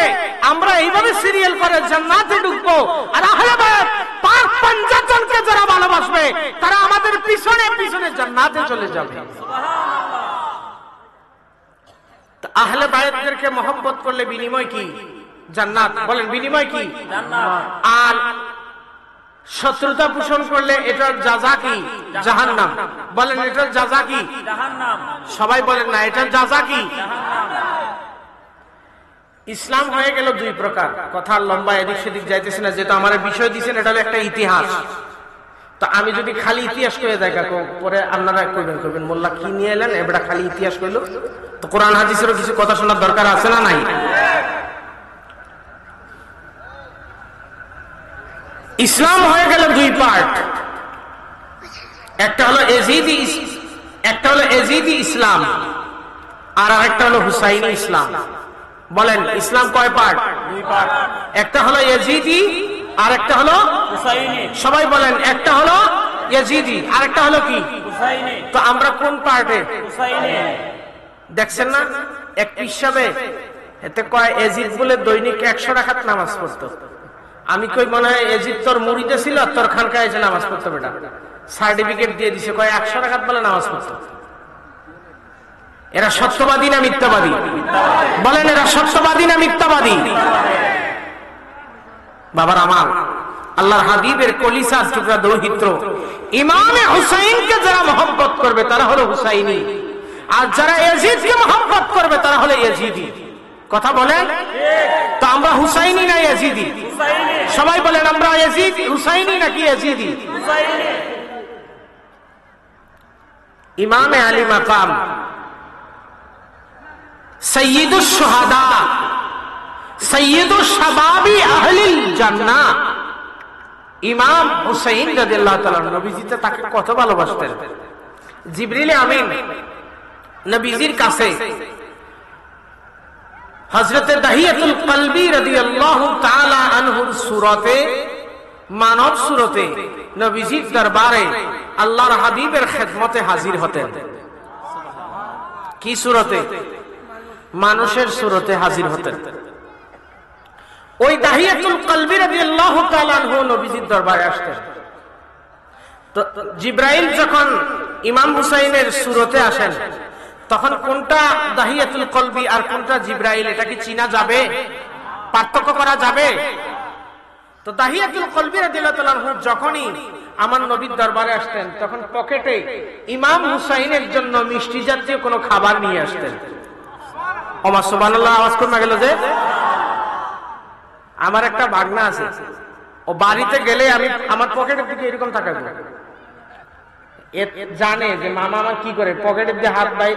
আমরা এইভাবে সিরিয়াল করে জান্নাতে ঢুকবো, আর আহলে বাইত পাক পঞ্চাজনকে যারা ভালোবাসবে তারা আমাদের পিছনে পিছনে জান্নাতে চলে যাবে। সুবহানাল্লাহ। আহলে বায়তদেরকে মহব্বত করলে বিনিময় কি? জান্নাত। বলেন বিনিময় কি? জান্নাত। আর শত্রুতা পোষণ করলে এটার যাজা কি? জাহান্নাম। বলেন এটার যাজা কি? জাহান্নাম। সবাই বলেন না, এটার যাজা কি? ইসলাম হয়ে গেল দুই প্রকার। কথা লম্বা এদিক সেদিক যাইতেছে না, যেহেতু আমার বিষয় দিচ্ছেন এটা হলো একটা ইতিহাস। তো আমি যদি খালি ইতিহাস করে দেখা পরে আপনারা করবেন মোল্লা কি নিয়ে এলেন, এবার খালি ইতিহাস করলো, তো কোরআন হাদিসেরও কিছু কথা শোনার দরকার আছে না নাই? ইসলাম হয়ে গেল দুই পার্ট, একটা হলো এজিদি ইসলাম আর আরেকটা হলো হুসাইনি ইসলাম। বলেন ইসলাম কয় পার্ট? দুই পার্ট। একটা হলো এজিদি আর একটা হলো হুসাইনি। সবাই বলেন একটা হলো এজিদি আর একটা হলো কি? হুসাইনি। তো আমরা কোন পার্টে? হুসাইনি। দেখছেন না এক হিসাবে এতে কয় এজিদ বলে দৈনিক 100 রাকাত নামাজ পড়তো। আমি কই মনে হয় এজিদ তোর মুড়িতে ছিল আর তোর খানকায় এসে নামাজ পড়তো, বেটা সার্টিফিকেট দিয়ে দিছে, কয় 100 রাকাত বলে নামাজ পড়তো। এরা সত্যবাদী না মিথ্যাবাদী? বলেন এরা সত্যবাদী না মিথ্যাবাদী? বাবার আমার, আল্লাহর হাবিবের কলিসার টুকরা দৌহিত্র ইমামে হুসাইনকে যারা মহব্বত করবে তারা হলো হুসাইনি, আর যারা ইয়াজিদকে মহব্বত করবে তারা হলো ইয়াজিদি। কথা বলেন, তো আমরা হুসাইনি না ইয়াজিদি? সবাই বলেন আমরা ইয়াজিদ হুসাইনি নাকি ইয়াজিদি? ইমামে আলী মাকাম সৈয়দুশ শুহাদা সৈয়দুশ শাবাবি আহলিল জান্নাহ ইমাম হুসাইন রাদিয়াল্লাহু তাআলা নবীজি তাকে কত ভালোবাসতেন। জিবরিল আমিন নবীজির কাছে হযরতে দাহিয়াতুল কলবি রাদিয়াল্লাহু তাআলা আনহুর সূরতে, মানব সূরতে নবীজির দরবারে আল্লাহর হাবিবের খেদমতে হাজির হতেন। কি সূরতে? মানুষের সূরতে হাজির হতেন। ওই দাহিয়াতুল কলবি রাদিয়াল্লাহু তাআলা আনহু নবীজির দরবারে আসতেন। তো জিবরাইল যখন ইমাম হুসাইনের সূরতে আসেন তখন কোনটা দাহিয়াতুল কলবি আর কোনটা জিবরাইল এটা কি চিনা যাবে? পার্থক্য করা যাবে? তো দাহিয়াতুল কলবি রাদিয়াল্লাহু তাআলা আনহু যখনই আমার নবীর দরবারে আসতেন তখন পকেটে ইমাম হুসাইনের জন্য মিষ্টি জাতীয় কোনো খাবার নিয়ে আসতেন। ওমা সুবহানাল্লাহ, আওয়াজ কমে গেল যে। আমার একটা ভাগনা আছে, ও বাড়িতে গেলে আমি আমার পকেটের দিকে এরকম তাকাবো, জানে যে মামা আমার কি করে, পকেটের দিয়ে হাত দেয়,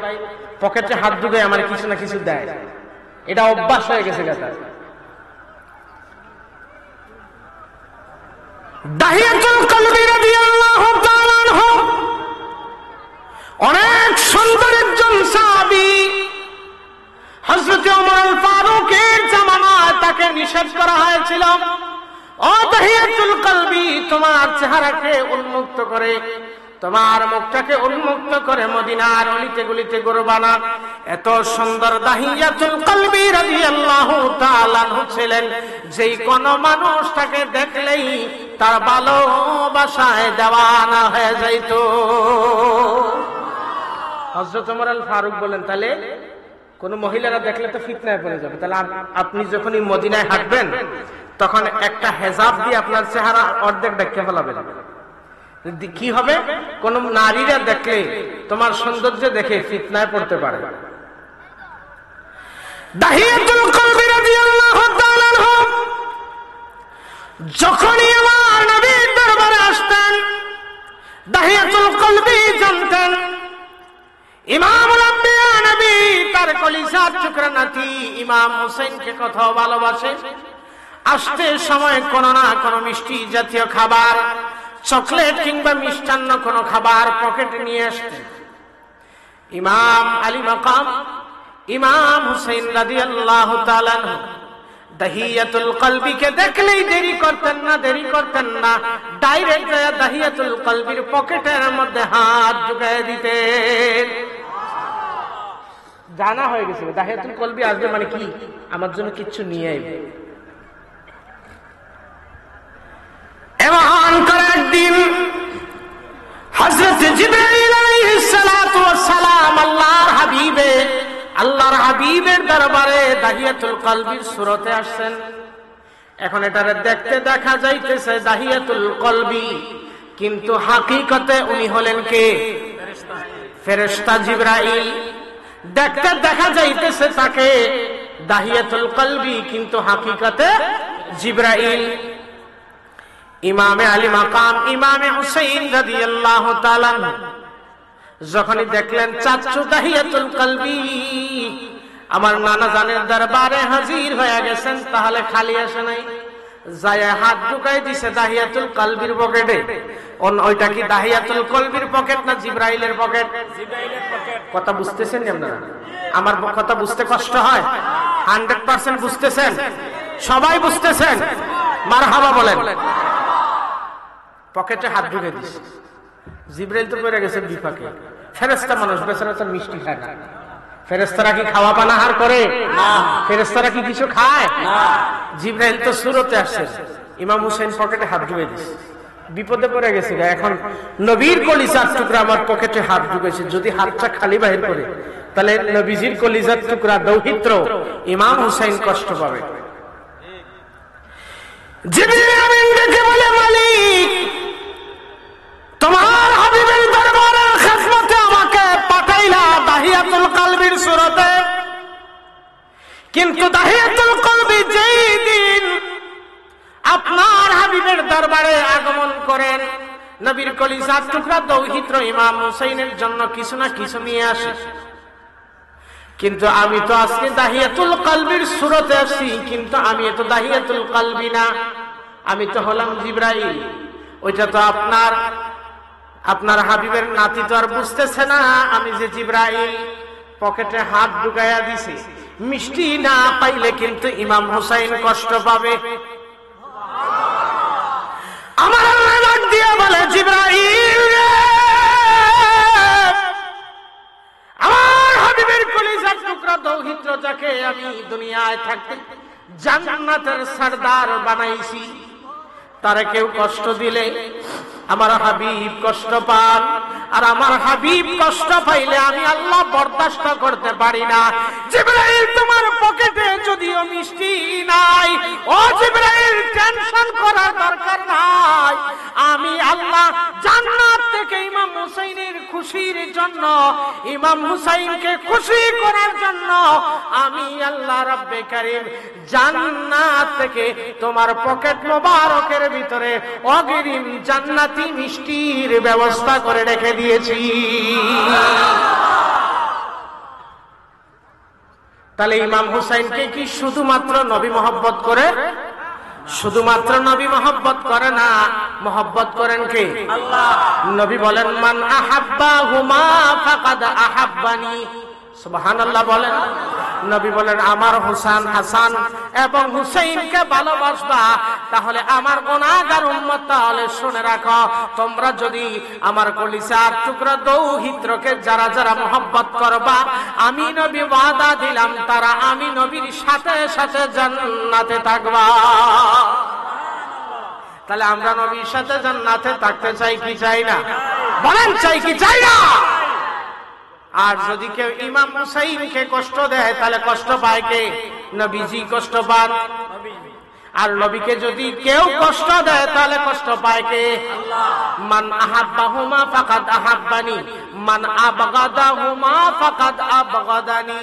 পকেটে হাত ঢুকে আমার কিছু না কিছু দেয়, এটা অভ্যাস হয়ে গেছে কথা। দাহিয়াতুল কলবি রাদিয়াল্লাহু তাআলা আনহু অনেক সুন্দর একজন সাহাবী। হযরত ওমর আল ফারুকের জামানায় তাকে নিষেধ করা হয়েছিল, ও দাহিয়াতুল কলবি তোমার চেহারাকে উন্মুক্ত করে, তোমার মুখটাকে উন্মুক্ত করে মদিনার অলিতে গলিতে গরু বানা। এত সুন্দর দাহিয়াতুল কলবি রাদিয়াল্লাহু তাআলা আনহু ছিলেন, যেই কোন মানুষ তাকে দেখলেই তার ভালোবাসায় দেওয়ানা হয়ে যাইত। হযরত ওমর আল ফারুক বলেন তাহলে কোন মহিলারা দেখলে তো ফিতনায় পড়ে যাবে, তাহলে আপনি যখনই মদিনায় হাঁটবেন তখন একটা হেজাব দিয়ে আপনার চেহারা অর্ধেক ঢেকে ফেলাবেন। কি হবে? কোন নারীরা দেখলে তোমার সৌন্দর্য দেখে ফিতনায় পড়তে পারে। দাহিয়াতুল কলবি রাদিয়াল্লাহু তাআলা আনহু যখনই আমার নবীর দরবারে আসতেন, দাহিয়াতুল কলবি জানতেন ইমামুল আম্বিয়া নবী তার কলিজার টুকরা নাতি ইমাম হুসাইনকে কত ভালোবাসে। আসতে সময় কোন না কোন মিষ্টি জাতীয় খাবার, চকলেট কিংবা মিষ্টান্ন কোন খাবার পকেটে নিয়ে আসতেন। ইমাম আলী মাকাম ইমাম হুসাইন রাদিয়াল্লাহু তাআলা আনহু দাহিয়াতুল কলবিকে দেখলেই দেরি করতেন না, ডাইরেক্ট দাহিয়াতুল কলবির পকেটের মধ্যে হাত ঢুকিয়ে দিতেন। জানা হয়ে গেছে দাহিয়াতুল কলবি আসবে মানে কি আমার জন্য কিচ্ছু নিয়ে আইবে। এমন করে একদিন হযরত জিবরাইল আলাইহিস সালাতু ওয়াস সালাম আল্লাহর হাবিবের দরবারে দাহিয়াতুল কলবির সূরতে আসছেন। এখন এটারে দেখতে দেখা যাইতেছে দাহিয়াতুল কলবি, কিন্তু হাকিকতে উনি হলেন কে? ফেরেশতা জিবরাইল। দেখতে দেখা যাইতেছে তাকে দাহিয়াতুল কলবি, কিন্তু হাকিকতে জিবরাইল। ইমামে আলী মাকাম ইমামে হুসাইন রাদিয়াল্লাহু তাআলা যখনই দেখলেন চাচু দাহিয়াতুল কলবি আমার নানা জানের দরবারে হাজির হয়ে গেছেন, তাহলে খালি আসে নাই, যায় হাত ঢুকাই দিছে দাহিয়াতুল কলবির পকেটে। ওইটা কি দাহিয়াতুল কলবির পকেট না জিবরাইলের পকেট? জিবরাইলের পকেট। কথা বুঝতেছেন আপনারা? আমার কথা বুঝতে কষ্ট হয়? 100% বুঝতেছেন? সবাই বুঝতেছেন? মারহাবা বলেন। পকেটে হাত ঢুকে দিছে, জিবরাইল তো পড়ে গেছে বিপাকে। ফেরেশতা মানুষ, বেচারা তো মিষ্টি খায় না। ফেরেশতারা কি খাওয়া পানাহার করে? না। ফেরেশতারা কি কিছু খায়? না। জিবরাইল তো সুরতে আসছে, ইমাম হুসাইন পকেটে হাত ঢুকে দিছে, বিপদে পড়ে গেছে। এখন নবীর কলিজার টুকরা আমার পকেটে হাত ঢুকেছে, যদি হাতটা খালি বাহির করে তাহলে নবীজির কলিজার টুকরা দৌহিত্র ইমাম হুসাইন কষ্ট পাবে। জিবরাইল আমিন ডেকে বলে, মালিক তোমার হাবিবের দরবারের খিদমতে আমাকে পাঠাইলা দাহিয়াতুল কলবির সুরতে, কিন্তু দাহিয়াতুল কলবি যেই দিন আপনার হাবিবের দরবারে আগমন করেন, নবীর কলিজার টুকরা দৌহিত্র ইমাম হুসাইনের জন্য কিছু না কিছু নিয়ে আসে। কিন্তু আমি তো আজকে দাহিয়াতুল কলবির সুরতে আসছি, কিন্তু আমি তো দাহিয়াতুল কলবি না, আমি তো হলাম জিবরাইল। ওইটা তো আপনার হাবিবের নাতি তো আর বুঝতেছে না আমি যে জিবরাইল। পকেটে হাত ঢুকাইয়া দিছে, মিষ্টি না পাইলে কিন্তু ইমাম হুসাইন কষ্ট পাবে। আমার আল্লাহ ডাক দিয়ে বলে, জিবরাইল আমার হাবিবের কলিজার টুকরা দৌহিত্র যাকে আমি দুনিয়ায় থাকতে জান্নাতের সরদার বানাইছি, তারে কেউ কষ্ট দিলে আমার হাবিব কষ্ট পান, আর আমার হাবিব কষ্ট পাইলে আমি আল্লাহ বরদাস্ত করতে পারি না। জিবরাইল তোমার পকেটে যদিও মিষ্টি নাই, ও জিবরাইল টেনশন করার দরকার নাই, আমি আল্লাহ জান্নাত থেকে ইমাম হুসাইনের খুশির জন্য, ইমাম হুসাইনকে খুশি করার জন্য আমি আল্লাহ রব্বে কারীম জান্নাত থেকে তোমার পকেট মোবারকের ভিতরে অগ্রিম জান্নাতি মিষ্টির ব্যবস্থা করে রেখে দিয়েছি। তাহলে ইমাম হুসাইনকে কি শুধুমাত্র নবী মহব্বত করে? শুধুমাত্র নবী মহব্বত করে না, মহব্বত করেন কে? আল্লাহ। নবী বলেন, মান আহাব্বাহুমা ফাকাদ আহাব্বানি। সুবহানাল্লাহ বলেন। নবী বলেন, আমার হাসান এবং হুসাইনকে ভালোবাসবা, তাহলে আমার গুনাহগার উম্মত তাহলে শুনে রাখো, তোমরা যদি আমার কলিজার টুকরা দৌহিত্রকে যারা যারা মহব্বত করবা, আমি নবী ওয়াদা দিলাম তারা আমি নবীর সাথে সাথে জান্নাতে থাকবা। তাহলে আমরা নবীর সাথে জান্নাতে থাকতে চাই কি চাই না? বলেন চাই কি চাই না? আর যদি কেউ ইমাম হুসাইনকে কষ্ট দেয় তাহলে কষ্ট পায় কে? নবীজি কষ্ট পান। আর নবীকে যদি কেউ কষ্ট দেয় তাহলে কষ্ট পায় কে? আল্লাহ। মান আহাব্বাহুমা ফাকাদ আহাব্বানি, মান আবগাদাহুমা ফাকাদ আবগাদানি।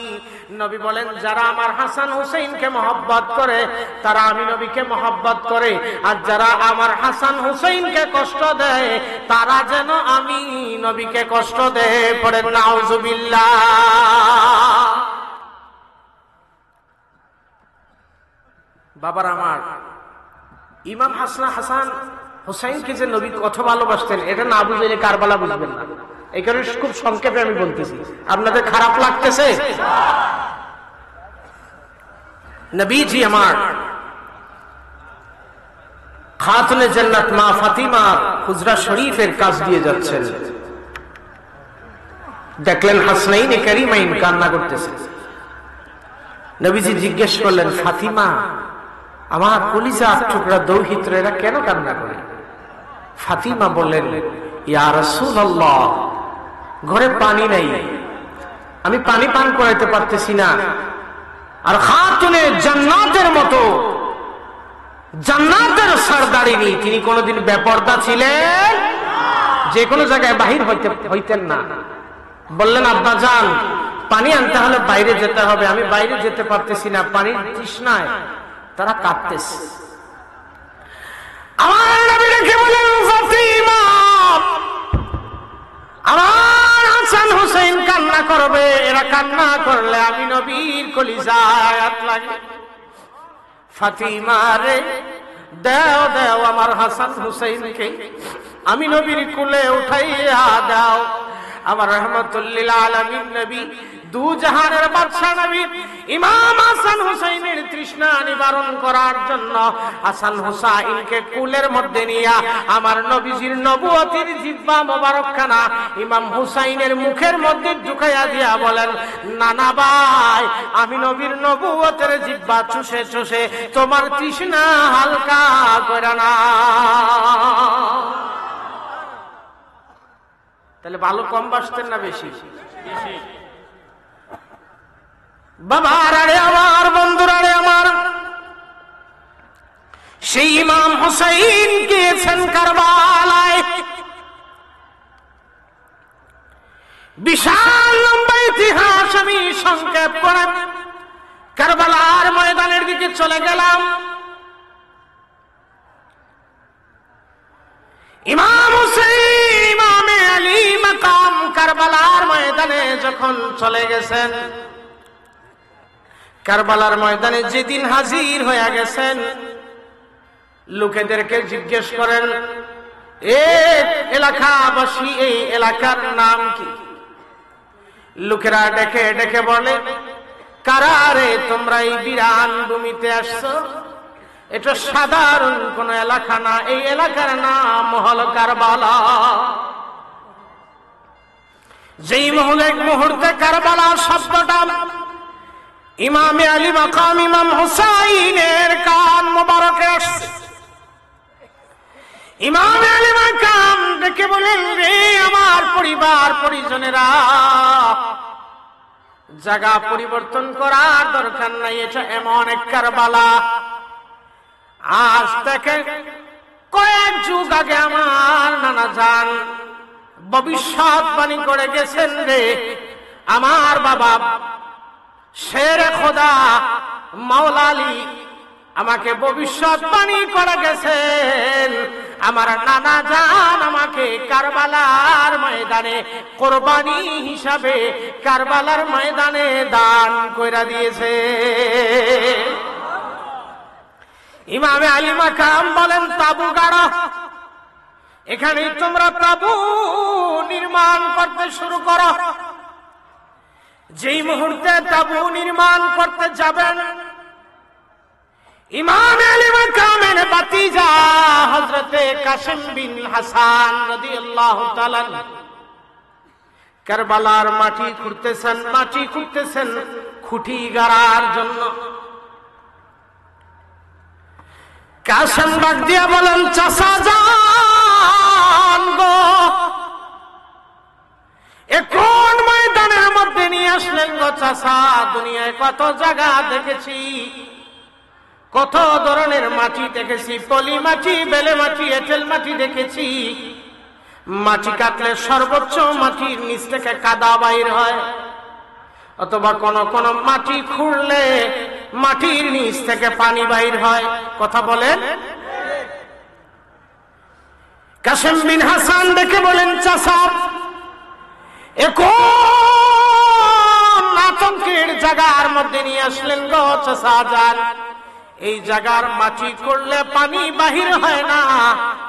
নবী বলেন, যারা আমার হাসান হুসাইনকে মহব্বত করে তারা আমি নবীকে মহব্বত করে, আর যারা আমার হাসান হুসাইনকে কষ্ট দেয় তারা যেন আমি নবীকে কষ্ট দেয়। পড়েন নাউজুবিল্লাহ। বাবার আমার, ইমাম হাসান হুসাইনকে যে নবী কত ভালোবাসতেন এটা না বুঝলে কারবালা বুঝবেন না। এই কারণে খুব সংক্ষেপে আমি বলতেছি, আপনাদের খারাপ লাগতেছে? নবীজি আমার খাতুনে জান্নাত মা ফাতিমা হুজরা শরীফের কাজ দিয়ে যাচ্ছেন, দেখলেন হাসনাইনে কারিমাইন কান্না করতেছে। নবীজি জিজ্ঞেস করলেন, ফাতিমা আমার কলিজার টুকরা দৌহিত্র এরা কেন কান্না করে? ফাতিমা বললেন, ইয়া রাসূলুল্লাহ, ঘরে পানি নাই, আমি পানি পান করাইতে পারতেছি না, আর খাতুনে জান্নাতের মতো জান্নাতের সরদারিনী, তিনি কোনোদিন বেপরদা ছিলেন, যে কোনো জায়গায় বাহির হইতেন না। বললেন আব্বা জান পানি আনতে হলে বাইরে যেতে হবে, আমি বাইরে যেতে পারতেছি না, পানির তৃষ্ণায় তারা কাঁদতেছে। আমার নবী রেখে বলেন ফাতিমা, আমার হাসান হুসাইন কান্না করবে, এরা কান্না করলে আমি নবীর কলিজায় আঘাত লাগে। ফাতিমা রে দাও দাও আমার হাসান হুসাইনকে আমি নবীর কুলে উঠাইয়া দাও। আমার রহমাতুল লিল আলামিন নবী, দু জাহানের বাদশা নবী, ইমাম হাসান হুসাইনের তৃষ্ণা নিবারণ করার জন্য হাসান হুসাইনকে কুলের মধ্যে নিয়া আমার নবীজির নবুয়তির জিহ্বা মোবারকখানা ইমাম হুসাইনের মুখের মধ্যে ঢুকাইয়া দিয়া বলেন, নানা ভাই আমি নবীর নবুয়তের জিহ্বা চুষে চুষে তোমার তৃষ্ণা হালকা করে না। তাহলে ভালো কম বাসতেন না বেশি? বাবার আরে আমার, বন্ধুরা রে আমার, সেই ইমাম হুসাইন গিয়েছেন কারবালায়। বিশাল লম্বা ইতিহাস আমি সংক্ষেপ করে কারবালার ময়দানের দিকে চলে গেলাম। ইমাম হুসাইন ইমামে আলী মাকাম কারবালার ময়দানে যখন চলে গেছেন, কারবালার ময়দানে যেদিন হাজির হয়ে গেছেন, লোকেদেরকে জিজ্ঞেস করেন, এ এলাকাবাসী এই এলাকার নাম কি? লোকেরা ডেকে ডেকে বলে, কারা রে তোমরা এই বিরান ভূমিতে আসছো? এটা সাধারণ কোন এলাকা না, এই এলাকার নাম হলো কারবালা। যেই মুহূর্তে কারবালা শব্দটা ইমামে আলী মাকাম ইমাম হুসাইনের কান মোবারকে আসছে, ইমামে আলী মাকাম দেখে বলেন, রে আমার পরিবার পরিজনেরা, জায়গা পরিবর্তন করার দরকার নাই, এটা এমন এক কারবালা আজ থেকে কয়েক যুগ আগে আমার নানা জান ভবিষ্যৎবাণী করে গেছেন রে। আমার বাবা শেরে খোদা মাওলা আলী আমাকে ভবিষ্যৎবাণী করে গেছেন, আমার নানা জান আমাকে কারবালার ময়দানে কোরবানি হিসাবে কারবালার ময়দানে দান কইরা দিয়েছে। ইমামে আলী মাকাম বলেন, তাবু গাড়ো, এখানে তোমরা তাবু নির্মাণ করতে শুরু করো। যেই মুহূর্তে তাবু নির্মাণ করতে যাবেন, ইমামে আলী মাকামের ভাতিজা হযরতে কাসিম বিন হাসান রাদিয়াল্লাহু তাআলা কারবালার মাটি খুঁড়তেছেন খুঁটি গাড়ার জন্য। কাসিম ডাক দিয়া বলেন, চাচা জান গো, এখন ময়দানের মধ্যে নিয়ে আসলেন গো চাচা। দুনিয়ায় কত জায়গা দেখেছি, কত ধরনের মাটি দেখেছি, পলি মাটি, বেলে মাটি, এঁটেল মাটি দেখেছি। মাটি কাটলে সর্বোচ্চ মাটির নিচ থেকে কাদা বাইর হয়, অথবা কোন কোন মাটি খুঁড়লে মাটির নিচ থেকে পানি বাইর হয়। কথা বলেন। কাসিম বিন হাসান দেখে বলেন, চাচা এখন আতঙ্কের জায়গার মধ্যে নিয়ে আসলেন গো চাচা যান। এই জায়গার মাটি করলে পানি বাহির হয় না,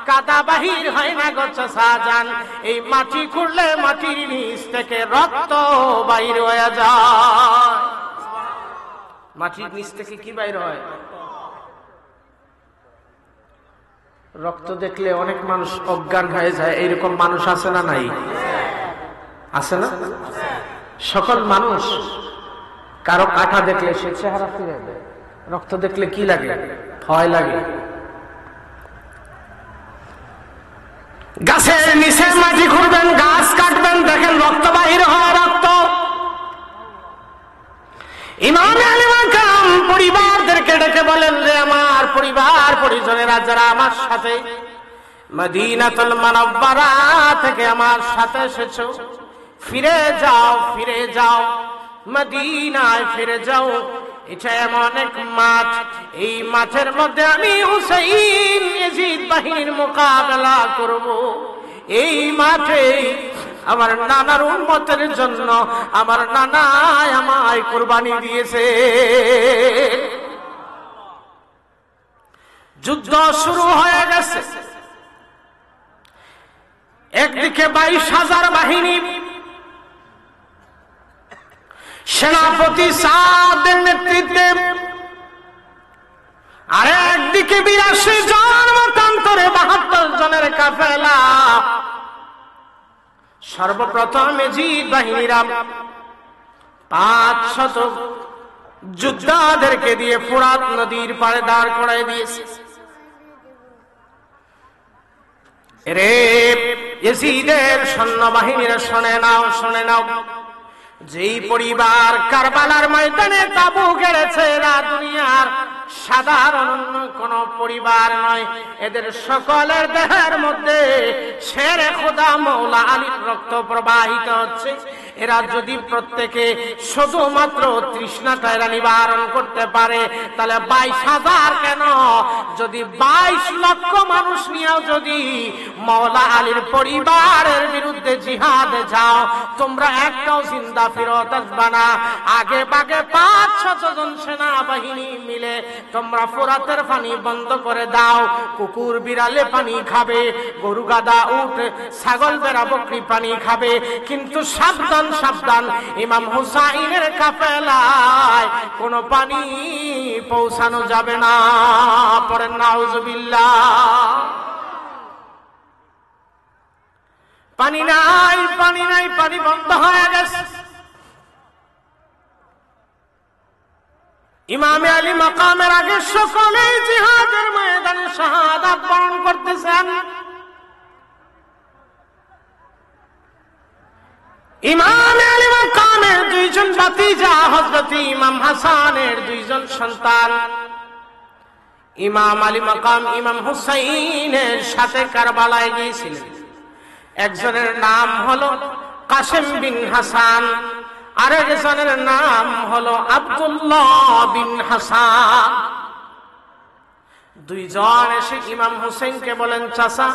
কাদা বাহির হয় না গো চাচা যান। এই মাটি করলে মাটির নিচ থেকে রক্ত বাহির হয়ে যায়। মাটির নিচ থেকে কি বাইর হয়? রক্ত দেখলে অনেক মানুষ অজ্ঞান হয়ে যায়। এইরকম মানুষ আছে না নাই? আছে না? সকল মানুষ কারো কাটা দেখলে সে চেহারা ফিরে দেয়, রক্ত দেখলে কি লাগে? ভয় লাগে। গাছের নিচে মাটি খুঁড়বেন, গাছ কাটবেন, দেখেন রক্ত বাহির হয়, রক্ত। ইমাম আলী মাকাম পরিবারদেরকে ডেকে বলেন, রে আমার পরিবার পরিজনেরা যারা আমার সাথে মদিনাতুল মুনাওয়ারা থেকে আমার সাথে এসেছো, ফিরে যাও, ফিরে যাও, মদিনায় ফিরে যাও। এটা এমন এক মাঠ, এই মাঠের মধ্যে আমি হুসাইন ইয়াজিদ বাহিনীর মোকাবেলা করব। এই মাঠে আমার নানার উম্মতের জন্য আমার নানা আমায় কুরবানি দিয়েছে। যুদ্ধ শুরু হয়ে গেছে। একদিকে 22,000 বাহিনী, সেনাপতি সাদের নেতৃত্বে, আর একদিকে 82 জন মতান্তরে 72 জনের কাফেলা। সর্বপ্রথম ইয়াজিদ বাহিনীরা 500 যোদ্ধাদেরকে দিয়ে ফোরাত নদীর পাড়ে দাঁড় করায় দিয়েছে। রে ইয়াজিদের সৈন্যবাহিনীরা শুনে নাও, শুনে নাও, যেই পরিবার কারবালার ময়দানে তাবু গেড়েছে এরা দুনিয়ার সাধারণ কোন পরিবার নয়। এদের সকলের দেহের মধ্যে শেরে খোদা মওলা আলীর রক্ত প্রবাহিত হচ্ছে। এরা যদি প্রত্যেকে শুধুমাত্র তৃষ্ণাটা এরা নিবারণ করতে পারে, তাহলে 22,000 কেন, যদি 22 লক্ষ মানুষ নিয়েও যদি মওলা আলীর পরিবারের বিরুদ্ধে জিহাদে যাও, তোমরা একটাও জিন্দা ফিরত আসবা না। আগে বাগে 500 জন সেনাবাহিনী মিলে তোমরা ফোরাতের পানি বন্ধ করে দাও। কুকুর বিড়ালে পানি খাবে, গরু গাদা উট ছাগল বেড়া বকরি পানি খাবে, কিন্তু সাবধান সাবধান, ইমাম হুসাইনের কাফেলায় কোনো পানি পৌঁছানো যাবে না। পড়েন নাউজুবিল্লাহ। পানি নাই, পানি নাই, পানি বন্ধ হয়ে গেছে। ইমামে আলী মাকামের আগে সকলেই জিহাদের ময়দানে শাহাদাত বরণ করতেছেন। ইমামে আলী মাকামের 2 জন ভাতিজা হযরত ইমাম হাসানের 2 জন সন্তান ইমাম আলী মাকাম ইমাম হুসাইনের সাথে কারবালায় গিয়েছিলেন। একজনের নাম হলো কাসেম বিন হাসান, আরেকজনের নাম হলো আব্দুল্লাহ বিন হাসান। 2 জন এসে ইমাম হুসাইনকে বলেন, চাচা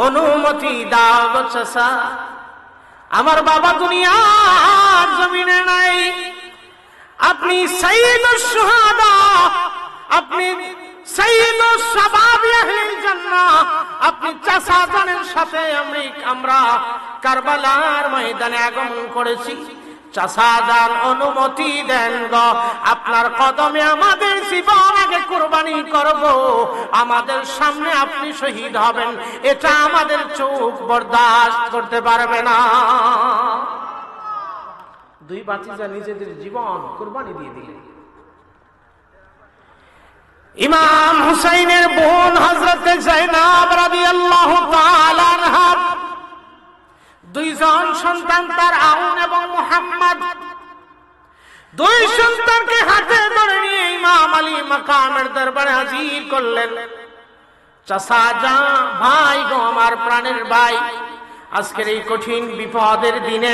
অনুমতি দাও গো চাচা, আমার বাবা দুনিয়ার জমিনে নাই, আপনি সাইয়্যিদুশ শুহাদা, আপনি সাইয়্যিদুশ শাবাবি আহলিল জান্নাহ, আপনি চাচা জানের সাথে আমরা কারবালার ময়দানে আগমন করেছি। চাচা জান অনুমতি দেন গো, আপনার কদমে আমাদের জীবন আগে কুরবানি করব, আমাদের সামনে আপনি শহীদ হবেন, এটা আমাদের চোখ বরদাস্ত করতে পারবে না। 2 ভাতিজা নিজেদের জীবন কুরবানি দিয়ে দিলেন। ইমাম হুসাইনের বোন হযরত যায়েনব রাদিয়াল্লাহু তাআলা আনহা, 2 জন সন্তান তার আউন এবং মুহাম্মদ, 2 সন্তানকে হাতে ধরে নিয়ে ইমাম আলী মাকামের দরবারে হাজির করলেন। চাচা যা, ভাই গো, আমার প্রাণের ভাই, আজকের এই কঠিন বিপদের দিনে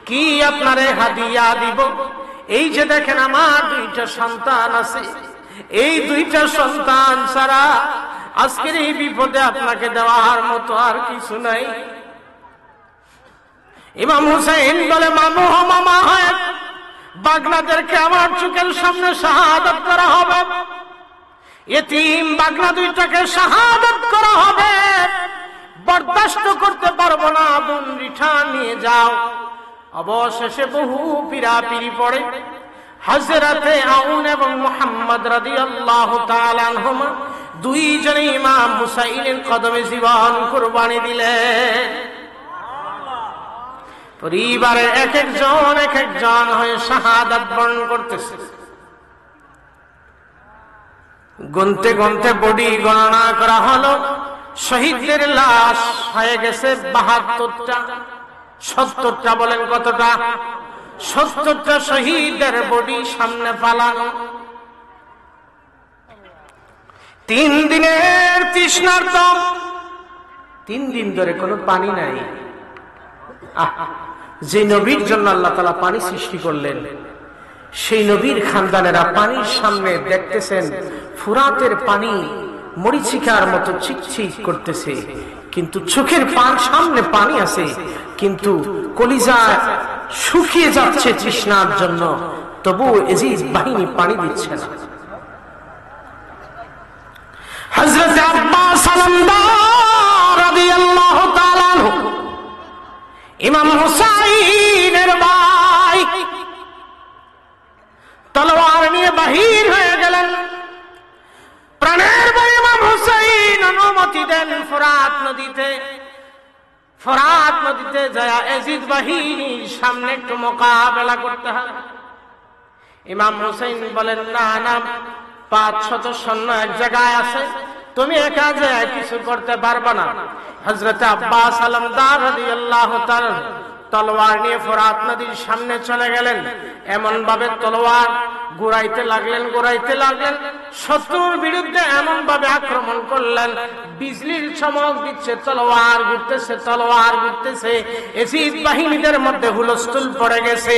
কি আপনারে হাদিয়া দিব? এই যে দেখেন আমার 2টা সন্তান আছে, এই 2টা সন্তান ছাড়া আজকের এই বিপদে আপনাকে দেওয়ার মতো আর কিছু নাই। ইমাম হুসাইন বলে, মামু মামা হয়, বাগনাদেরকে আমার চোখের সামনে শাহাদাত করা হবে, এতিম বাগনা 2টাকে শাহাদাত করা হবে, বরদাস্ত করতে পারবো না, বোন রিঠা নিয়ে যাও। অবশেষে বহু পীড়াপিড়ি পড়ে হযরতে আউন এবং মুহাম্মদ রাদিয়াল্লাহু তাআলা আনহুমা 2 জনে ইমাম হুসাইনের কদমে জীবন কুরবানি দিলেন। পরিবারের এক একজন হয়ে শাহাদাত বরণ করতেছে। গুনতে গুনতে বডি গণনা করা হলো, শহীদদের লাশ হয়ে গেছে 72টা। 70টা বলেন কতটা? 70টা শহীদের বডি সামনে পালানো। 3 দিনের তৃষ্ণার্ত, 3 দিন ধরে কোনো পানি নাই। যে নবীর জন্য আল্লাহ তাআলা পানি সৃষ্টি করলেন, সেই নবীর খানদানেরা পানির সামনে দেখতেছেন ফুরাতের পানি মরিচিকার মতো চিকচিক করতেছে, কিন্তু চোখের সামনে পানি আছে, কিন্তু কলিজা শুকিয়ে যাচ্ছে তৃষ্ণার জন্য, তবু এজিদ বাহিনী পানি দিচ্ছে না। হযরত আব্বাস আলমদার রাদিয়াল্লাহু তাআলা আনহু, ইমাম হুসাইনের ভাই, তলোয়ার নিয়ে বাহির হয়ে গেলেন। প্রাণের ভাই ইমাম হুসাইন অনুমতি দেন ফোরাত নদীতে যায় এজিদ বাহিনীর সামনে একটু মোকাবেলা করতে হবে। ইমাম হুসাইন বলেন, না না, 500 সৈন্য এক জায়গায় আছে, তুমি একা যায় কিছু করতে পারবে না। হযরত আব্বাস আলমদার রাদিয়াল্লাহু তাআলা তলোয়ার নিয়ে ফোরাত নদীর সামনে চলে গেলেন। এমন ভাবে তলোয়ার ঘুরাইতে লাগলেন, শত্রুর বিরুদ্ধে এমন ভাবে আক্রমণ করলেন, বিজলির চমক দিচ্ছে, তলোয়ার ঘুরতেছে। এজিদ বাহিনীদের মধ্যে হুলস্থুল পড়ে গেছে,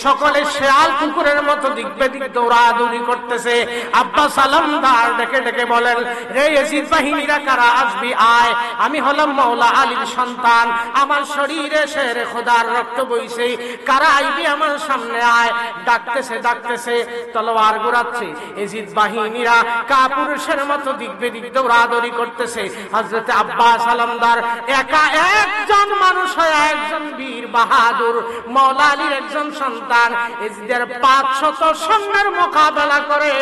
সকলে শেয়াল কুকুরের মতো দিক বেদিক দৌড়াদৌড়ি করতেছে। আব্বাস আলমদার ডেকে ডেকে বলেন, রে এজিদ বাহিনীরা কারা, আসবি আয়, আমি হলাম মাওলা আলীর সন্তান, আমার শরীরে শেরে খোদার রক্ত বইছে, কারা আইবি আমার সামনে আয়। ডাকতেছে, তলোয়ার ঘোরাচ্ছে। এজিদ বাহিনীরা কাপুরুষের মতো দিক বেদিক দৌড়াদৌড়ি করতেছে। হযরত আব্বাস আলমদার একা একজন মানুষ হয়ে, একজন বীর বাহাদুর মাওলা আলীর একজন সন্তান, এজিদের 500 সৈন্যের মোকাবেলা করে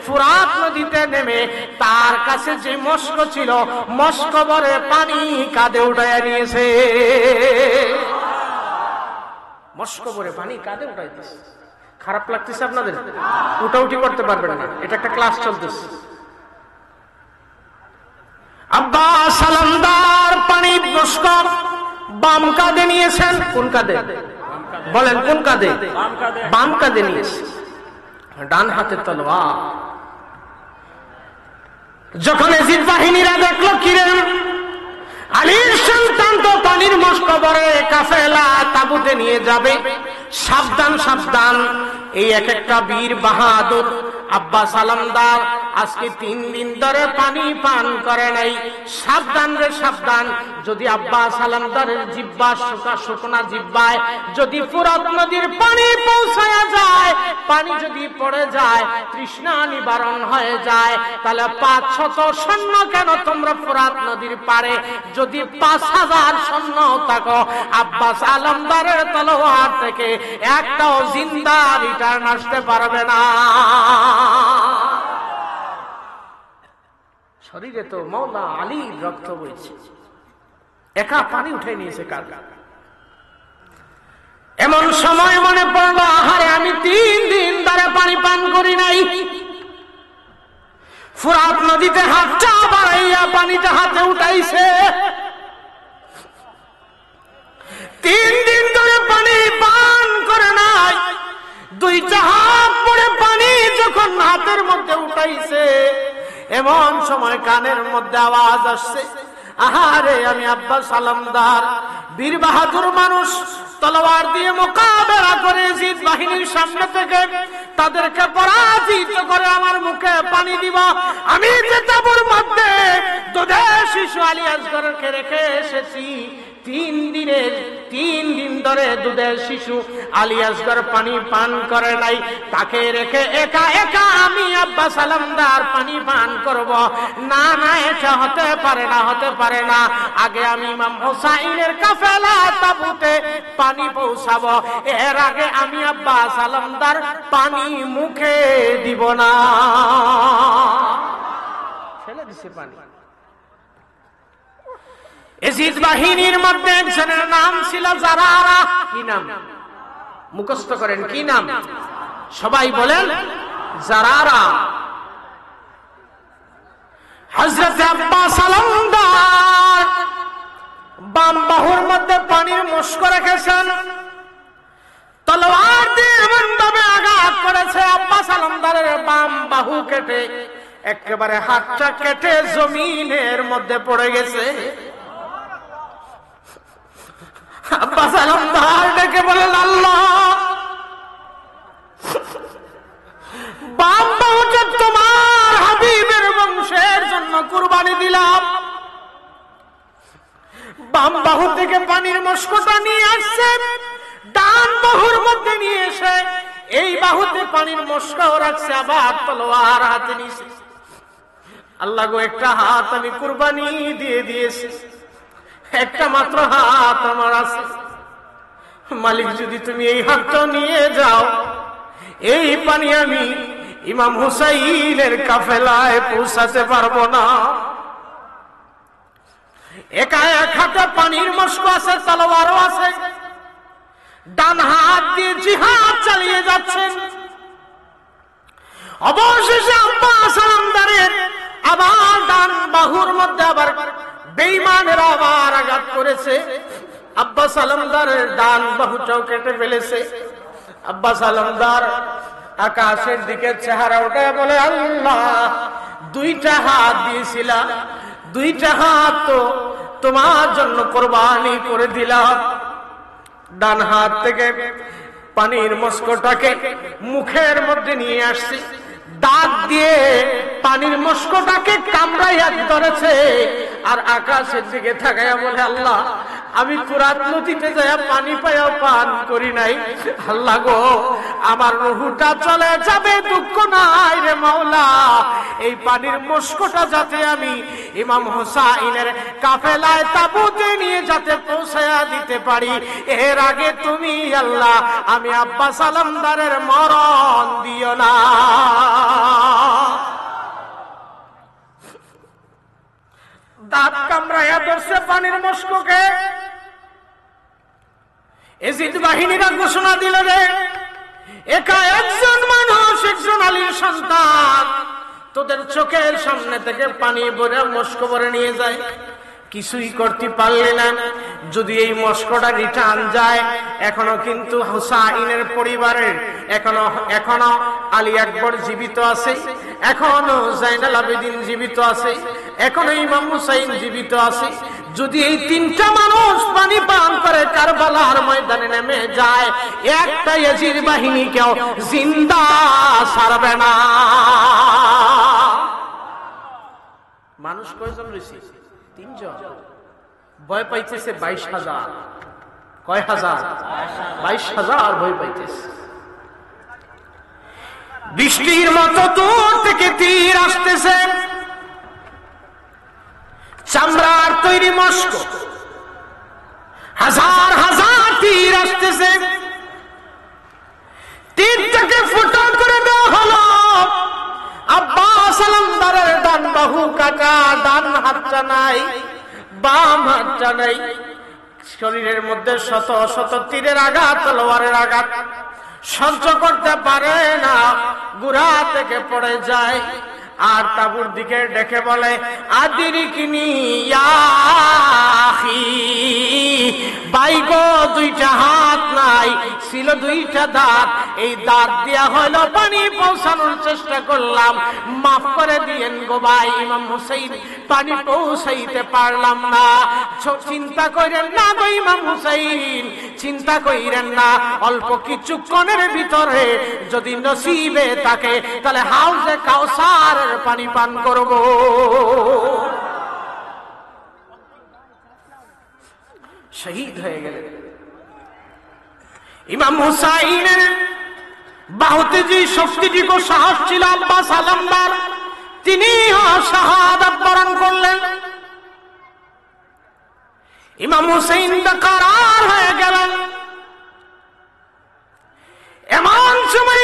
ফুরাত নদীতে নেমে তার কাছে যে মস্ক ছিল, মস্ক ভরে পানি কাঁধে উঠাইয়া নিয়েছে। মস্ক ভরে পানি কাঁধে উঠাইতেছে। খারাপ লাগতেছে আপনাদের? উঠাউঠি করতে পারবেন না, এটা একটা ক্লাস চলতেছে। আব্বাস আলমদার পানি মস্ক বাম কাঁধে নিয়েছেন। কোন কাঁধে বলেন? কোন কাঁধে? বাম কাঁধে নিয়েছে, ডান হাতে তলোয়ার। যখন এজিদ বাহিনীরা দেখলো, কিরে আলীর সন্তান তো পানির মস্ক ভরে কাফেলা তাবুতে নিয়ে যাবে, সাবধান। এই এক একটা বীর বাহাদুর আব্বাস আলমদার আজকে 3 দিন ধরে পানি পান করে নাই। সাবধান রে সাবধান, যদি আব্বাস আলমদারের জিহ্বা শুকনা জিহ্বায় যদি ফুরাত নদীর পানি পৌঁছায়া যায়, পানি যদি পড়ে যায়, তৃষ্ণা নিবারণ হয়ে যায়, তাহলে 500 সৈন্য কেন তোমরা ফুরাত নদীর পারে যদি 5000 সৈন্য থাকো, আব্বাস আলমদারের তলোয়ার থেকে একটাও জিন্দা রিটার্ন আসতে পারবে না। শরীরে তো মাওলা আলীর রক্ত বইছে, একা পানি উঠে নিয়েছে কাঁধে। এমন সময় মনে পড়লো, আহারে আমি 3 দিন ধরে পানি পান করি নাই। ফুরাত নদীতে হাতটা বাড়াইয়া পানিটা হাতে উঠাইছে। 3 দিন ধরে পানি পান করে নাই। 2টা হাত পরে পানি যখন হাতের মধ্যে উঠাইছে, এমন সময় কানের মধ্যে আওয়াজ আসছে, আহারে আমি আব্বাস আলমদার বীর বাহাদুর মানুষ, তলোয়ার দিয়ে মোকাবেলা করে এজিদ বাহিনীর সামনে থেকে তাদেরকে পরাজিত করে আমার মুখে পানি দিব। আমি যে তাঁবুর মধ্যে দুধের শিশু আলী আসগরকে রেখে এসেছি, 3 দিন ধরে দুধের শিশু আলী আসগর পানি পান করে নাই, তাকে রেখে একা আমি আব্বাস আলমদার পানি পান করব? না, এটা হতে পারে না। আগে আমি ইমাম হুসাইনের কাফেলা তাবুতে পানি পৌঁছাবো, এর আগে আমি আব্বাস আলমদার পানি মুখে দিব না। ফেলে দিছে পানি। এজিদ বাহিনীর মধ্যে একজনের নাম ছিল জারারা। কি নাম? মুখস্থ করেন, কি নাম? সবাই বলেন, জারারা। হযরত আব্বাস আলমদার বাম বাহুর মধ্যে পানির মস্ক রেখেছেন, তলোয়ার দিয়ে এমন ভাবে আঘাত করেছে, আব্বাস আলমদারের বাম বাহু কেটে একেবারে হাতটা কেটে জমিনের মধ্যে পড়ে গেছে। আব্বাস আলমদার ডেকে বলেন, আল্লাহ, বাম বাহুটা তোমার হাবিবের বংশের জন্য কুরবানি দিলাম। বাম বাহু থেকে পানির মস্কটা নিয়ে আসছেন, ডান বাহুর মধ্যে নিয়ে এসে এই বাহুতে পানির মস্কাও রাখছে, আবার তলোয়ার হাতে নিয়েছে। আল্লাহ গো, একটা হাত আমি কুরবানি দিয়ে দিয়েছি, একটা মাত্র হাত আমার আছে। মালিক, যদি তুমি এই হাতটা নিয়ে যাও, এই পানি আমি ইমাম হুসাইনের কাফেলায় পৌঁছাতে পারবো না। একা এক হাতে পানির মস্ক আছে, তলোয়ারও আছে, ডান হাত দিয়ে জিহাদ চালিয়ে যাচ্ছেন। অবশেষে আব্বাস আলমদারের আবার ডান বাহুর মধ্যে আবার বেঈমানেরা আবার আঘাত করেছে। আব্বাস আলমদারের ডান বাহুটাও কেটে ফেলেছে। আব্বাস আলমদার আকাশের দিকে চেহারা উঠায় বলে, আল্লাহ, দুইটা হাত দিয়েছিলাম, দুইটা হাত তো তোমার জন্য কোরবানি করে দিলাম। ডান হাত থেকে পানির মস্কটাকে মুখের মধ্যে নিয়ে আসছি, দাঁত দিয়ে পানির মস্কটাকে কামড়াইয়া ধরেছে, আর আকাশের দিকে তাকাইয়া বলে, আল্লাহ, আমি ফুরাত নদীতে যাইয়া পানি পাইয়া পান করি নাই। আল্লাহ গো, আমার রুহুটা চলে যাবে, দুঃখ নাই রে মাওলা। এই পানির মস্কটা যাতে আমি ইমাম হুসাইনের কাফেলায় তাবুতে নিয়ে যাতে পৌঁছায়া দিতে পারি, এর আগে তুমি আল্লাহ আমি আব্বাস আলমদারের মরণ দিও না। দাঁত কামড়াইয়া ধরছে পানির মস্ককে। এজিদ বাহিনীরা ঘোষণা দিল, রে একা একজন মানুষ, একজন আলীর সন্তান, তোদের চোখের সামনে থেকে পানি ভরে মস্ক ভরে নিয়ে যায়, কিছুই করতে পারলে না। যদি এই মস্কটা রিটার্ন যায়, এখনো কিন্তু হুসাইনের পরিবারের এখনো আলী আকবর জীবিত আছে, এখনো জাইনাল আবেদিন জীবিত আছে, এখনো ইমাম হুসাইন জীবিত আছে। যদি এই তিনটা মানুষ পানি পান করে কারবালার ময়দানে নেমে যায়, একটা ইয়াজিদ বাহিনী কেউ জিন্দা ছাড়বে না। মানুষ কয়জন রয়েছে? তিনজন। ভয় পাইতেছে 22,000। কয় হাজার? 22,000 ভয় পাইতেছে। বৃষ্টির মতো দূর থেকে তীর আসতেছে, চামড়ার তৈরি মস্ক, হাজার হাজার তীর আসতেছে। তীরটাকে ফুটো করে দেওয়া হলো। আব্বাস আলমদারের ডান বাহু কাটা, ডান হাতটা নাই, বাম হাতটা নাই। শরীরের মধ্যে শত শত তীরের আঘাত, তলোয়ারের আঘাত, সহ্য করতে পারে না, গুড়া থেকে পড়ে যায়। আর তাবুর দিকে ডেকে বলে, আদিরিকিনি ইয়া আখি, বাইগো, দুইটা হাত নাই, ছিল দুইটা দাঁত, এই দাঁত দিয়া হলো পানি পৌঁছানোর চেষ্টা করলাম, মাফ করে দিয়েন গো ভাই। ইমাম হুসাইন, পানি পৌঁছাইতে পারলাম না, চিন্তা করেন না গো ইমাম হুসাইন, চিন্তা কইরেন না, অল্প কিছুক্ষণের ভিতরে যদি নসিবে থাকে তাহলে হাউজে কাউসারের পানি পান করব। শহীদ হয়ে গেলেন। ইমাম হুসাইনের বাহুতে যে শক্তিটুকু সাহস ছিল আব্বাস আলমদার, তিনি শাহাদাত বরণ করলেন। ইমাম হুসাইন বেকারার হয়ে গেলেন। এমন সময়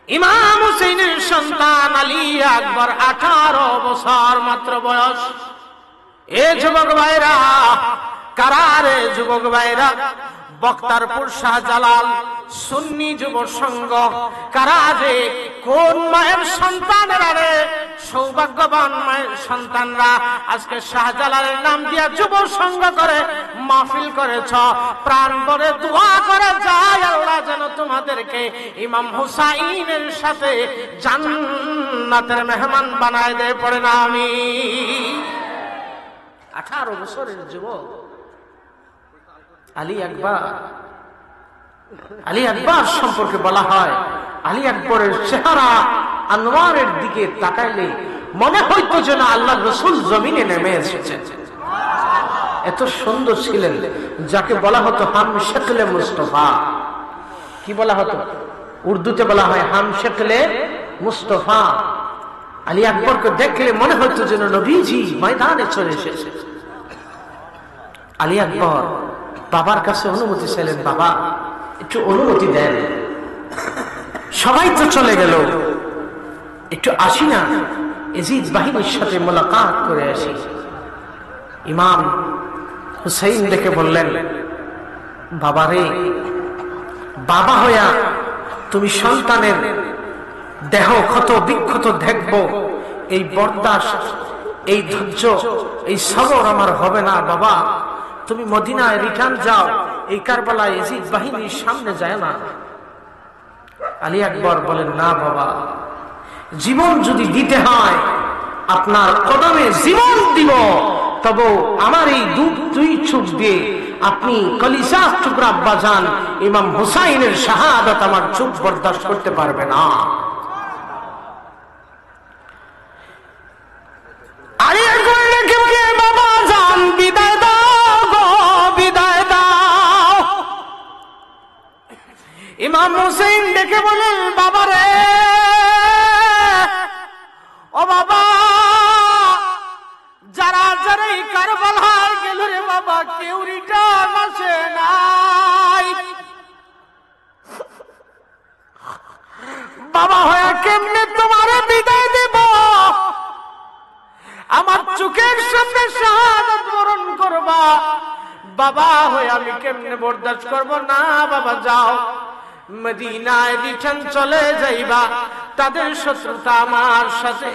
ইমাম হুসাইনের সন্তান আলী আকবর 18 বছর মাত্র বয়স। এ যুবক ভাইরা, কারারে যুবক ভাইরা, বক্তারপুর শাহজালাল সুন্নি যুব সংঘ কারাজে কোন মায়ের সন্তানেরা রে, সৌভাগ্যবান মায়ের সন্তানরা আজকে শাহজালালের নাম দিয়া যুব সংঘ করে মাহফিল করেছ, প্রাণ ভরে দোয়া করে যায়, আল্লাহ যেন তোমাদেরকে ইমাম হুসাইনের সাথে জান্নাতের মেহমান বানায় দেয়, পড়ে না আমি। 18 বছরের যুবক আলী আকবর। আলী আকবর সম্পর্কে বলা হয়, আলী আকবরের চেহারা আনোয়ারের দিকে তাকাইলে মনে হইতো যেন আল্লাহ রসুল জমিনে নেমে এসেছেন। এত সুন্দর ছিলেন, যাকে বলা হতো হাম শক্লে মুস্তফা। কি বলা হতো? উর্দুতে বলা হয় হাম শক্লে মুস্তফা। আলী আকবরকে দেখলে মনে হতো যেন নবীজি ময়দানে চলে এসেছে। আলী আকবর বাবার কাছে অনুমতি চাইলেন, বাবা একটু অনুমতি দেন, সবাই তো চলে গেল, একটু আসি না, ইয়াজিদ বাহিনীর সাথে মোলাকাত করে আসি। ইমাম হুসাইন দেখে বললেন, বাবারে, বাবা হইয়া তুমি সন্তানের দেহ ক্ষত বিক্ষত দেখব, এই বরদাস্ত, এই ধৈর্য, এই সবর আমার হবে না বাবা। তুমি মদিনায় রিটার্ন যাও, এই কারবালায় ইয়াজিদ বাহিনীর সামনে যায় না। আলী আকবর বলেন, না বাবা, জীবন যদি দিতে হয় আপনার কদমে জীবন দিব, তবে আমার এই দুই চোখ দিয়ে আপনি কলিজার টুকরা বাজান ইমাম হুসাইনের শাহাদাত আমার চোখ বরদাস্ত করতে পারবে না। আলী আকবর রেখে বলে, বাবা যান, বিদায় দাও গো, বিদায় দাও। ইমাম হুসাইন ডেকে বলেন, বাবা রে, ও বাবা, যারা যারাই কারবালায় গেল রে বাবা, কেউ রিটার্ন আসে নাই। বাবা হয়ে কেমনে তোমার বিদায় দেব? আমার চোখের সামনে শাহাদাত বরণ করবা, বাবা হয়ে আমি কেমনে বরদাস্ত করব না। বাবা যাও, মদিনায় রিটার্ন চলে যাইবা, তাদের শত্রুতা আমার সাথে,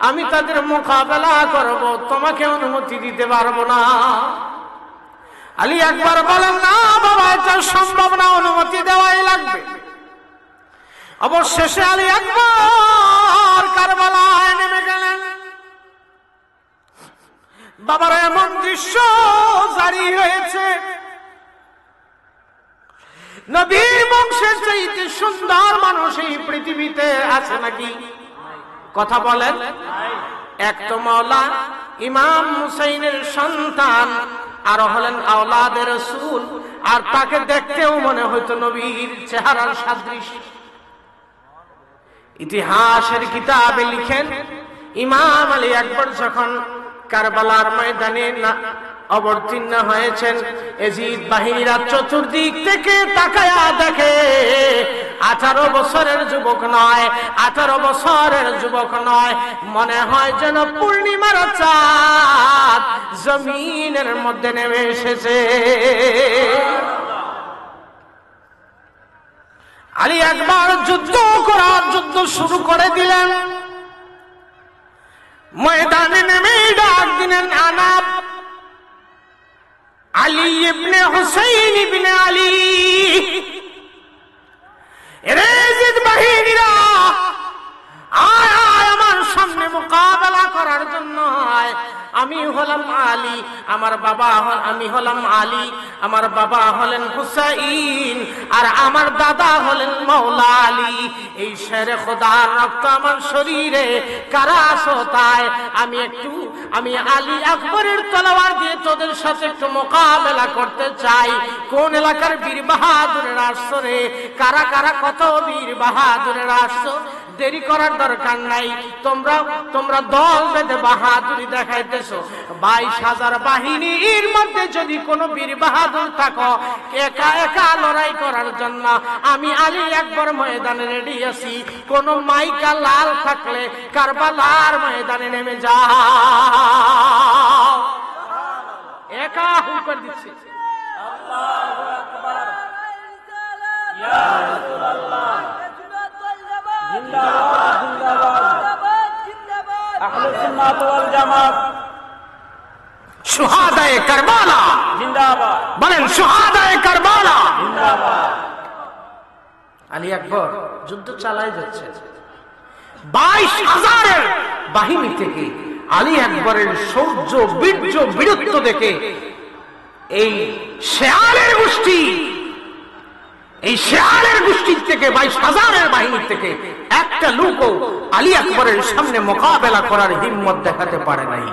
আমি তাদের মোকাবেলা করব, তোমাকে অনুমতি দিতে পারবো না। আলী আকবর বলেন, না বাবা, এটা সম্ভব না, অনুমতি দেওয়াই লাগবে। অবশেষে আলী আকবর কারবালায় নেমে গেলেন। বাবার এমন দৃশ্য জারি হয়েছে, নবীর বংশের চাইতে সুন্দর মানুষ এই পৃথিবীতে আছে নাকি? কথা বলেন। এক তো মাওলা ইমাম হুসাইনের সন্তান, আর হলেন আওলাদে রাসূল, আর তাকে দেখতেও মনে হইতো নবীর চেহারার সাদৃশ্য। ইতিহাসের কিতাবে লিখেন, ইমাম আলী আকবর যখন কারবালার ময়দানে অবতীর্ণ হয়েছেন, ইয়াজিদ বাহিনীরা চতুর্দিক থেকে তাকায়া দেখে 18 বছরের যুবক নয়, 18 বছরের যুবক নয়, মনে হয় যেন পূর্ণিমার চাঁদ জমিনের মধ্যে নেমে এসেছে। আলী আকবর যুদ্ধ শুরু করে দিলেন। ময়দানে নেমে ডাক দিলেন, আনাব আলী ইবনে হুসাইন ইবনে আলী। ইয়াজিদ বাহিনীরা আয় আয় আমার সামনে মোকাবেলা করার জন্য আয়। আমি হলাম আলী, আমার বাবা আমি হলাম আলী, আমার বাবা হলেন হুসাইন, আর আমার দাদা হলেন মাওলা আলী। এই শেরে খোদার রক্ত আমার শরীরে, কারা আছো তাই আমি আলী আকবরের তলোয়ার দিয়ে তোদের সাথে একটু মোকাবেলা করতে চাই। কোন এলাকার বীর বাহাদুরের আসছো রে? কারা কারা কত বীর বাহাদুরের আসছো? দেরি করার দরকার নাই, তোমরা দল বেঁধে বাহাদুরি দেখাইতেছো। 22,000 বাহিনীর মধ্যে যদি কোনো বীর বাহাদুর থাকো একা একা লড়াই করার জন্য, আমি আলী আকবর ময়দানে রেডি আছি। কোন মাইকা লাল থাকলে কারবালার ময়দানে নেমে যাও। একা হুকুম দিচ্ছি। আল্লাহু আকবার, ইয়া রাসূলুল্লাহ, জিন্দাবাদ জিন্দাবাদ জিন্দাবাদ, আহলে সুন্নাত ওয়াল জামাত, শুহাদায়ে কারবালা জিন্দাবাদ। বলেন শুহাদায়ে কারবালা জিন্দাবাদ। আলী আকবর যুদ্ধ চালাই যাচ্ছে, 22,000 বাহিনী থেকে আলী আকবরের শৌর্য, বীর্য, বীরত্ব দেখে এই শেয়ালের গোষ্ঠীর থেকে 22,000 বাহিনীর থেকে একটা লোকও আলী আকবরের সামনে মোকাবেলা করার হিম্মত দেখাতে পারে নাই।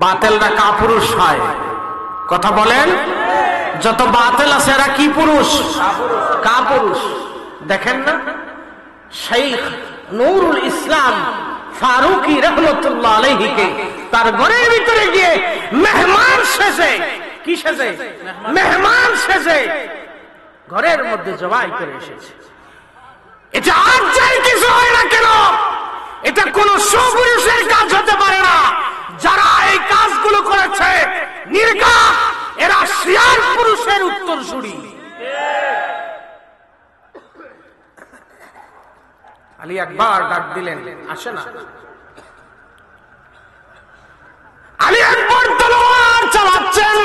বাতিলরা কাপুরুষ হয়, কথা বলেন। যত বাতিল আছে এরা কি পুরুষ? কাপুরুষ। দেখেন না, শেখ নুরুল ইসলাম ফারুকি রহমতুল্লাহ আলাইহিকে তার ঘরের ভিতরে গিয়ে মেহমান সেজে, কি সেজে? মেহমান সেজে ঘরের মধ্যে জবাই করে এসেছে। এটা আর যাই কিছু হয় না কেন, এটা কোন সুপুরুষের কাজ হতে পারে না। যারা এই কাজগুলো করেছে নির্ঘাত এরা শিয়াল পুরুষের উত্তরসূরি। আলী আকবর ডাক দিলেন, আসে না। আলী আকবর তলোয়ার চালাচ্ছেন,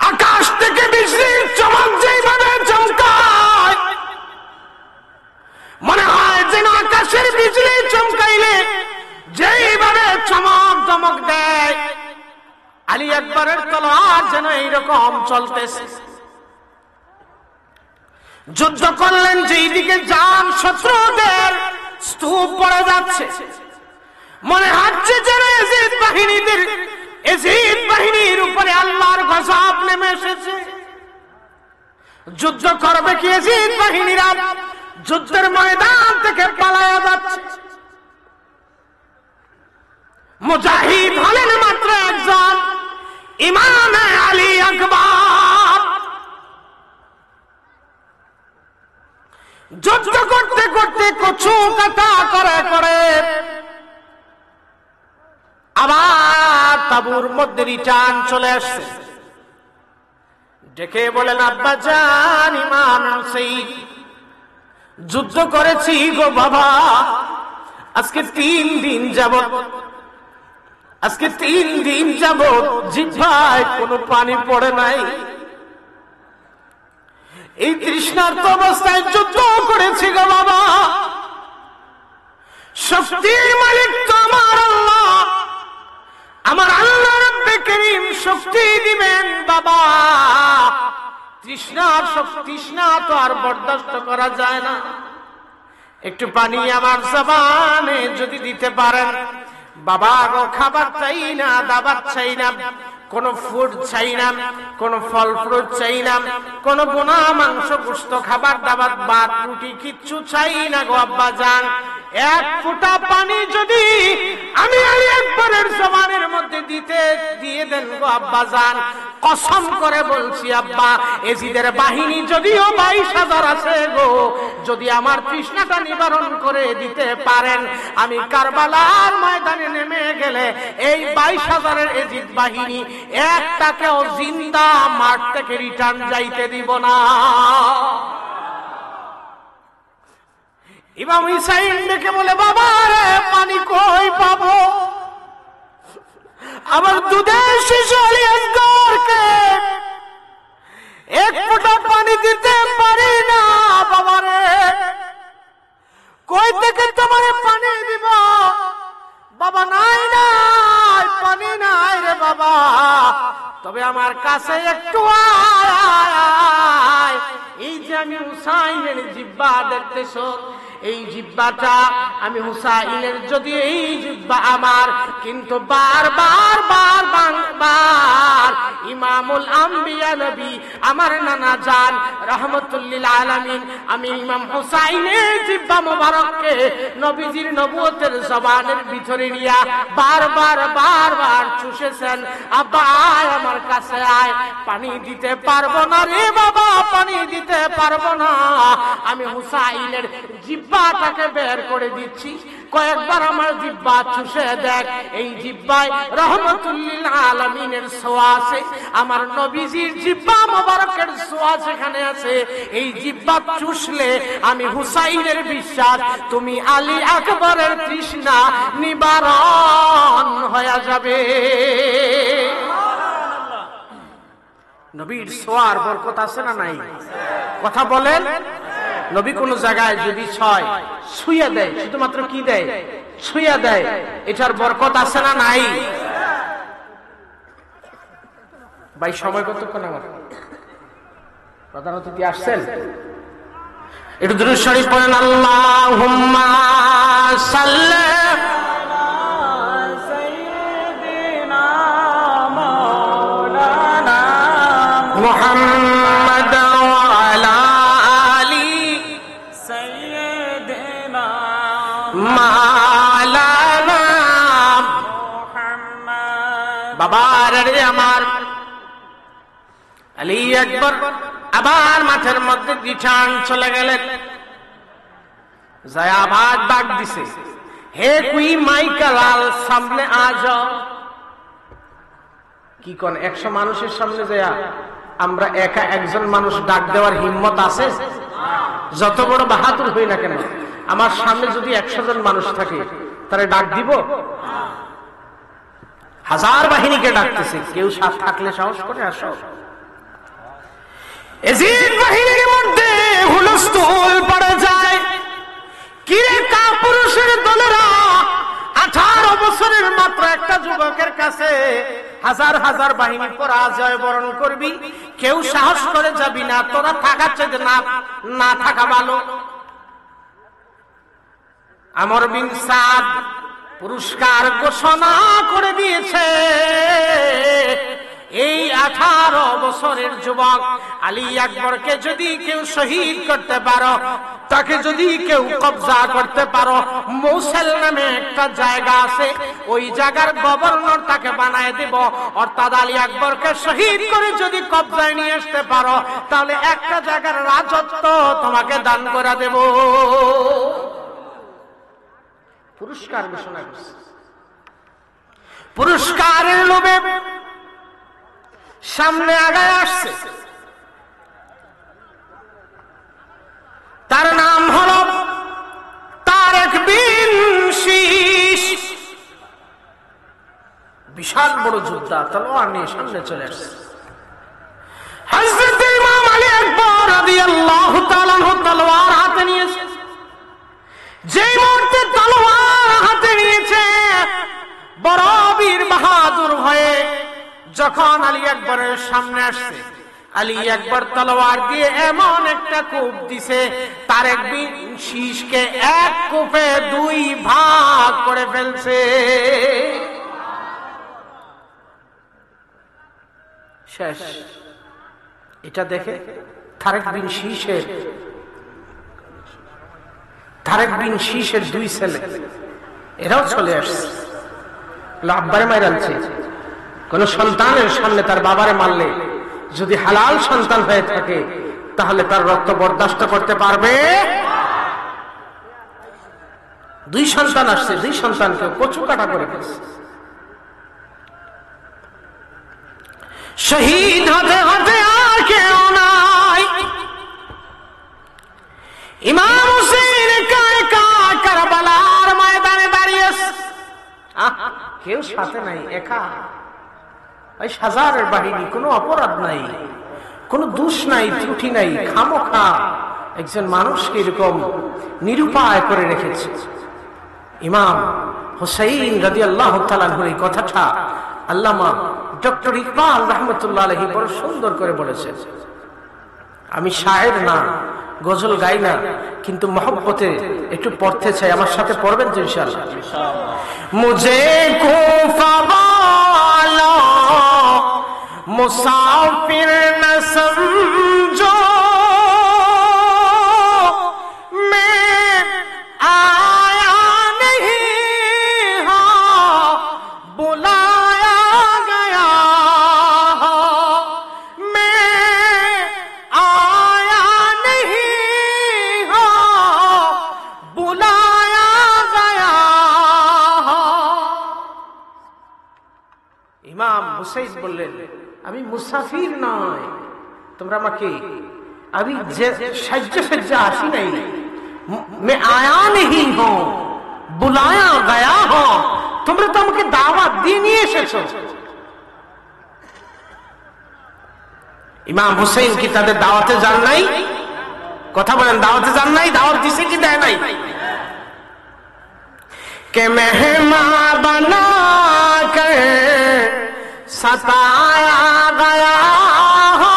আকাশ থেকে বিজলির চমক যেইভাবে চমকায়, মনে হয় যেন আকাশের বিজলি চমকাইলে যেইভাবে চমক দমক দেয়, আলী আকবরের তলোয়ার যেন এইরকম চলতেছে। যুদ্ধ করলেন, যেই দিকে যান শত্রুদের স্তূপ পড়ে যাচ্ছে, মনে হচ্ছে যেন এজিদ বাহিনীর উপরে আল্লাহর গজব নেমে এসেছে। যুদ্ধ করবে কি এজিদ বাহিনীরা? যুদ্ধের ময়দান থেকে পালায়া যাচ্ছে। মুজাহিদ হলেন মাত্র একজন, ইমাম আলী আকবর। যুদ্ধ করতে করতে কচু কাটা করে করে আবার তাবুর মধ্যে রিটার্ন চলে আসছে। ডেকে বলেন, আব্বা জান ইমাম হুসাইন, যুদ্ধ করেছি গো বাবা, আজকে 3 দিন যাবত জিহ্বায় কোনো পানি পড়ে নাই। এই তৃষ্ণার্ত অবস্থায় যুদ্ধ করেছি গো বাবা। শক্তির মালিক তো আমার আল্লাহ, আমার আল্লাহ রব্বে করিম শক্তি দিবেন বাবা। তৃষ্ণা তো আর বরদাস্ত করা যায় না। একটু পানি আমার জবানে যদি দিতে পারেন বাবা গো। খাবার চাই না, দাবার চাই না, কোন ফুড চাই না, কোন ফল ফ্রুট চাই না, কোন বোনা মাংস গোশত খাবার দাবার ভাত রুটি কিচ্ছু চাই না গো আব্বা জান। 1 ফোঁটা পানি যদি আমি আলী আকবরের জবানের মধ্যে দিয়ে দেন গো আব্বা জান, কসম করে বলছি আব্বা, এজিদের বাহিনী যদিও 22,000 আছে গো, যদি আমার তৃষ্ণাটা নিবারণ করে দিতে পারেন, আমি কারবালার ময়দানে নেমে গেলে এই 22,000 এজিদ বাহিনী একটাকেও জিন্দা মাঠ থেকে রিটার্ন যাইতে দিব না। ইমাম হুসাইন ডেকে বলে, বাবা রে পানি কই পাবো? আমার দুধের শিশু আলী আকবরকে 1 ফোঁটা পানি দিতে পারি না বাবা রে, কই থেকে তোমার পানি দিব বাবা? নাই পানি নাই রে বাবা, তবে আমার কাছে একটু আয়। এই যে আমি হুসাইনের জিহ্বা দেখতেছ, এই জিহ্বাটা আমি হুসাইনের, যদি এই জিহ্বা আমার, কিন্তু বারবার ইমামুল আম্বিয়া নবী আমার নানা জান রাহমাতুল্লিল আলামিন, আমি ইমাম হুসাইনের জিহ্বা মোবারককে নবীজির নবুয়তের জবানের ভিতরে নিয়া বারবার চুষেছেন। আব্বা আয় আমার কাছে আয়, পানি দিতে পারবো না রে বাবা, পানি দিতে পারবো না। আমি হুসাইনের জিহ্বাটাকে বের করে দিচ্ছি, কয়েকবার আমার জিহ্বা চুষে দেখ। এই জিহ্বায় রহমতুল্লিল আলামিনের ছোঁয়া আছে, আমার নবীজির জিহ্বা মোবারকের ছোঁয়া সেখানে আছে। এই জিহ্বা চুষলে আমি হুসাইনের বিশ্বাস তুমি আলী আকবরের তৃষ্ণা নিবারণ হয়ে যাবে। নবীর ছোঁয়ার বরকত আছে না নাই? কথা বলেন। নবী কোন জায়গায় যদি ছয় ছুঁয়া দেয়, শুধুমাত্র কি দেয়? ছুঁয়া দেয়। এটার বরকত আছে না নাই? ভাই সময় কতক্ষণ আমার? প্রধান অতিথি আসছেন, একটু দুরূদ শরীফ পড়েন। আল্লাহুম্মা সাল্লি মুহাম্মাদ ওয়া আলা আলি সাইয়্যিদিনা মাওলানা মুহাম্মদ। বাবার রে আমার আলী আকবর আবার মাঠের মধ্যে রিটার্ন চলে গেলেন। যায় আবার ডাক দিছে, হে কুই মাইকালাল সামনে আ যাও। কি কোন 100 মানুষের সামনে যায় আমরা একা একজন মানুষ ডাক দেওয়ার হিম্মত আছে? যত বড় বাহাদুর হই না কেন, আমার সামনে যদি 100 জন মানুষ থাকে তারে ডাক দিব? হাজার বাহিনীকে ডাকতেছে, কেউ সাথ থাকলে সাহস করে আসো। এজিদ বাহিনীর মধ্যে হুলস্থুল পড়ে যায়। কিরে কাপুরুষের দলেরা, 18 বছরের মাত্র একটা যুবকের কাছে হাজার হাজার বাহিনী পরাজয় বরণ করবি, কেউ সাহস করে যাবি না? তোরা থাকার চাইতে না থাকা ভালো। আমর বিন সাদ পুরস্কার ঘোষণা করে দিয়েছে। এই 18 বছরের যুবক আলী আকবরকে যদি কেউ শহীদ করতে পারো, তাকে যদি কেউ কবজা করতে পারো, মৌসেল নামে একটা জায়গা আছে, ওই জায়গার গভর্নর তাকে বানায় দেব। অর্থাৎ আলী আকবরকে শহীদ করে যদি কবজায় নিয়ে আসতে পারো, তাহলে একটা জায়গার রাজত্ব তোমাকে দান করে দেব। পুরস্কার ঘোষণা করছে। পুরস্কারের লোভে সামনে আগায় আসছে। তার নাম হল তারেক বিন শীশ। বিশাল বড় যোদ্ধা, তলোয়ার নিয়ে সামনে চলে আসছে। হযরত ইমাম আলী আকবর রাদিয়াল্লাহু তাআলা তলোয়ার হাতে নিয়েছে। যেই মুহূর্তে তলোয়ার হাতে নিয়েছে, বড় বীর বাহাদুর হয়ে যখন আলী আকবরের সামনে আসছে, আলী আকবর তলোয়ার দিয়ে এমন একটা কূপ দিছে, তারেক বিন শীশকে এক কূপে 2 ভাগ করে ফেলছে। শেষ। এটা দেখে তারেক বিন শীশের 2 ছেলে এরাও চলে আসছে। আব্বারে মাইরালছে। কোন সন্তানের সামনে তার বাবারে মারলে যদি হালাল সন্তান হয়ে থাকে, তাহলে তার রক্ত বরদাস্ত করতে পারবে? 2 সন্তান আসছে, 2 সন্তানকে কচু কাটা করে ফেলছে। শহীদ হতে হতে আর কেউ নাই। ইমাম হুসেইন একা একা কারবালার ময়দানে দাঁড়িয়ে আছে। কেউ সাথে নাই, একা। হাজারের বাহিনী, কোনো অপরাধ নাই, কোনো দোষ নাই, ত্রুটি নাই, খামোখা একজন মানুষকে এরকম নিরুপায় করে রেখেছে। ইমাম হুসাইন রাদিয়াল্লাহু তাআলা আনহুর এই কথাটা আল্লামা ডক্টর ইকবাল রাহমাতুল্লাহ আলাইহি বড় সুন্দর করে বলেছেন। আমি শায়ের না, গজল গাই না, কিন্তু মহব্বতে একটু পড়তে চাই। আমার সাথে পড়বেন তো ইনশাআল্লাহ? মুঝে কুফা वालो मुसाफिर न समझो, मैं आया नहीं हाँ बुलाया गया, मैं आया नहीं हाँ बुलाया गया। ইমাম হুসাইন বললেন, আমি মুসাফির নয়, তোমরা আমাকে আমি সাজ্জা আসি নাই, मैं आया नहीं हूं बुलाया गया हूं, তোমরা তো আমাকে দাওয়াত দিয়ে নিয়ে এসেছো। ইমাম হুসাইন কি তাদের দাওয়াতে যান নাই? কথা বলেন, দাওয়াতে যান নাই? দাওয়াত দিছে কি দেয় নাই? কে মেহমান বানা কে সতায়া গয়া हो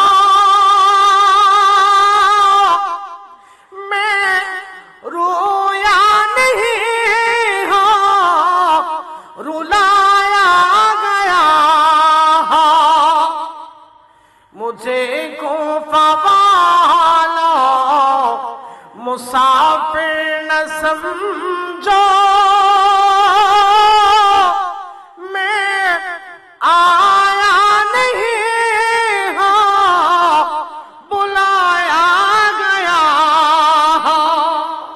मैं रोया नहीं हो रुलाया गया हो मुझे कोफा वालों मुसाफिर न समझ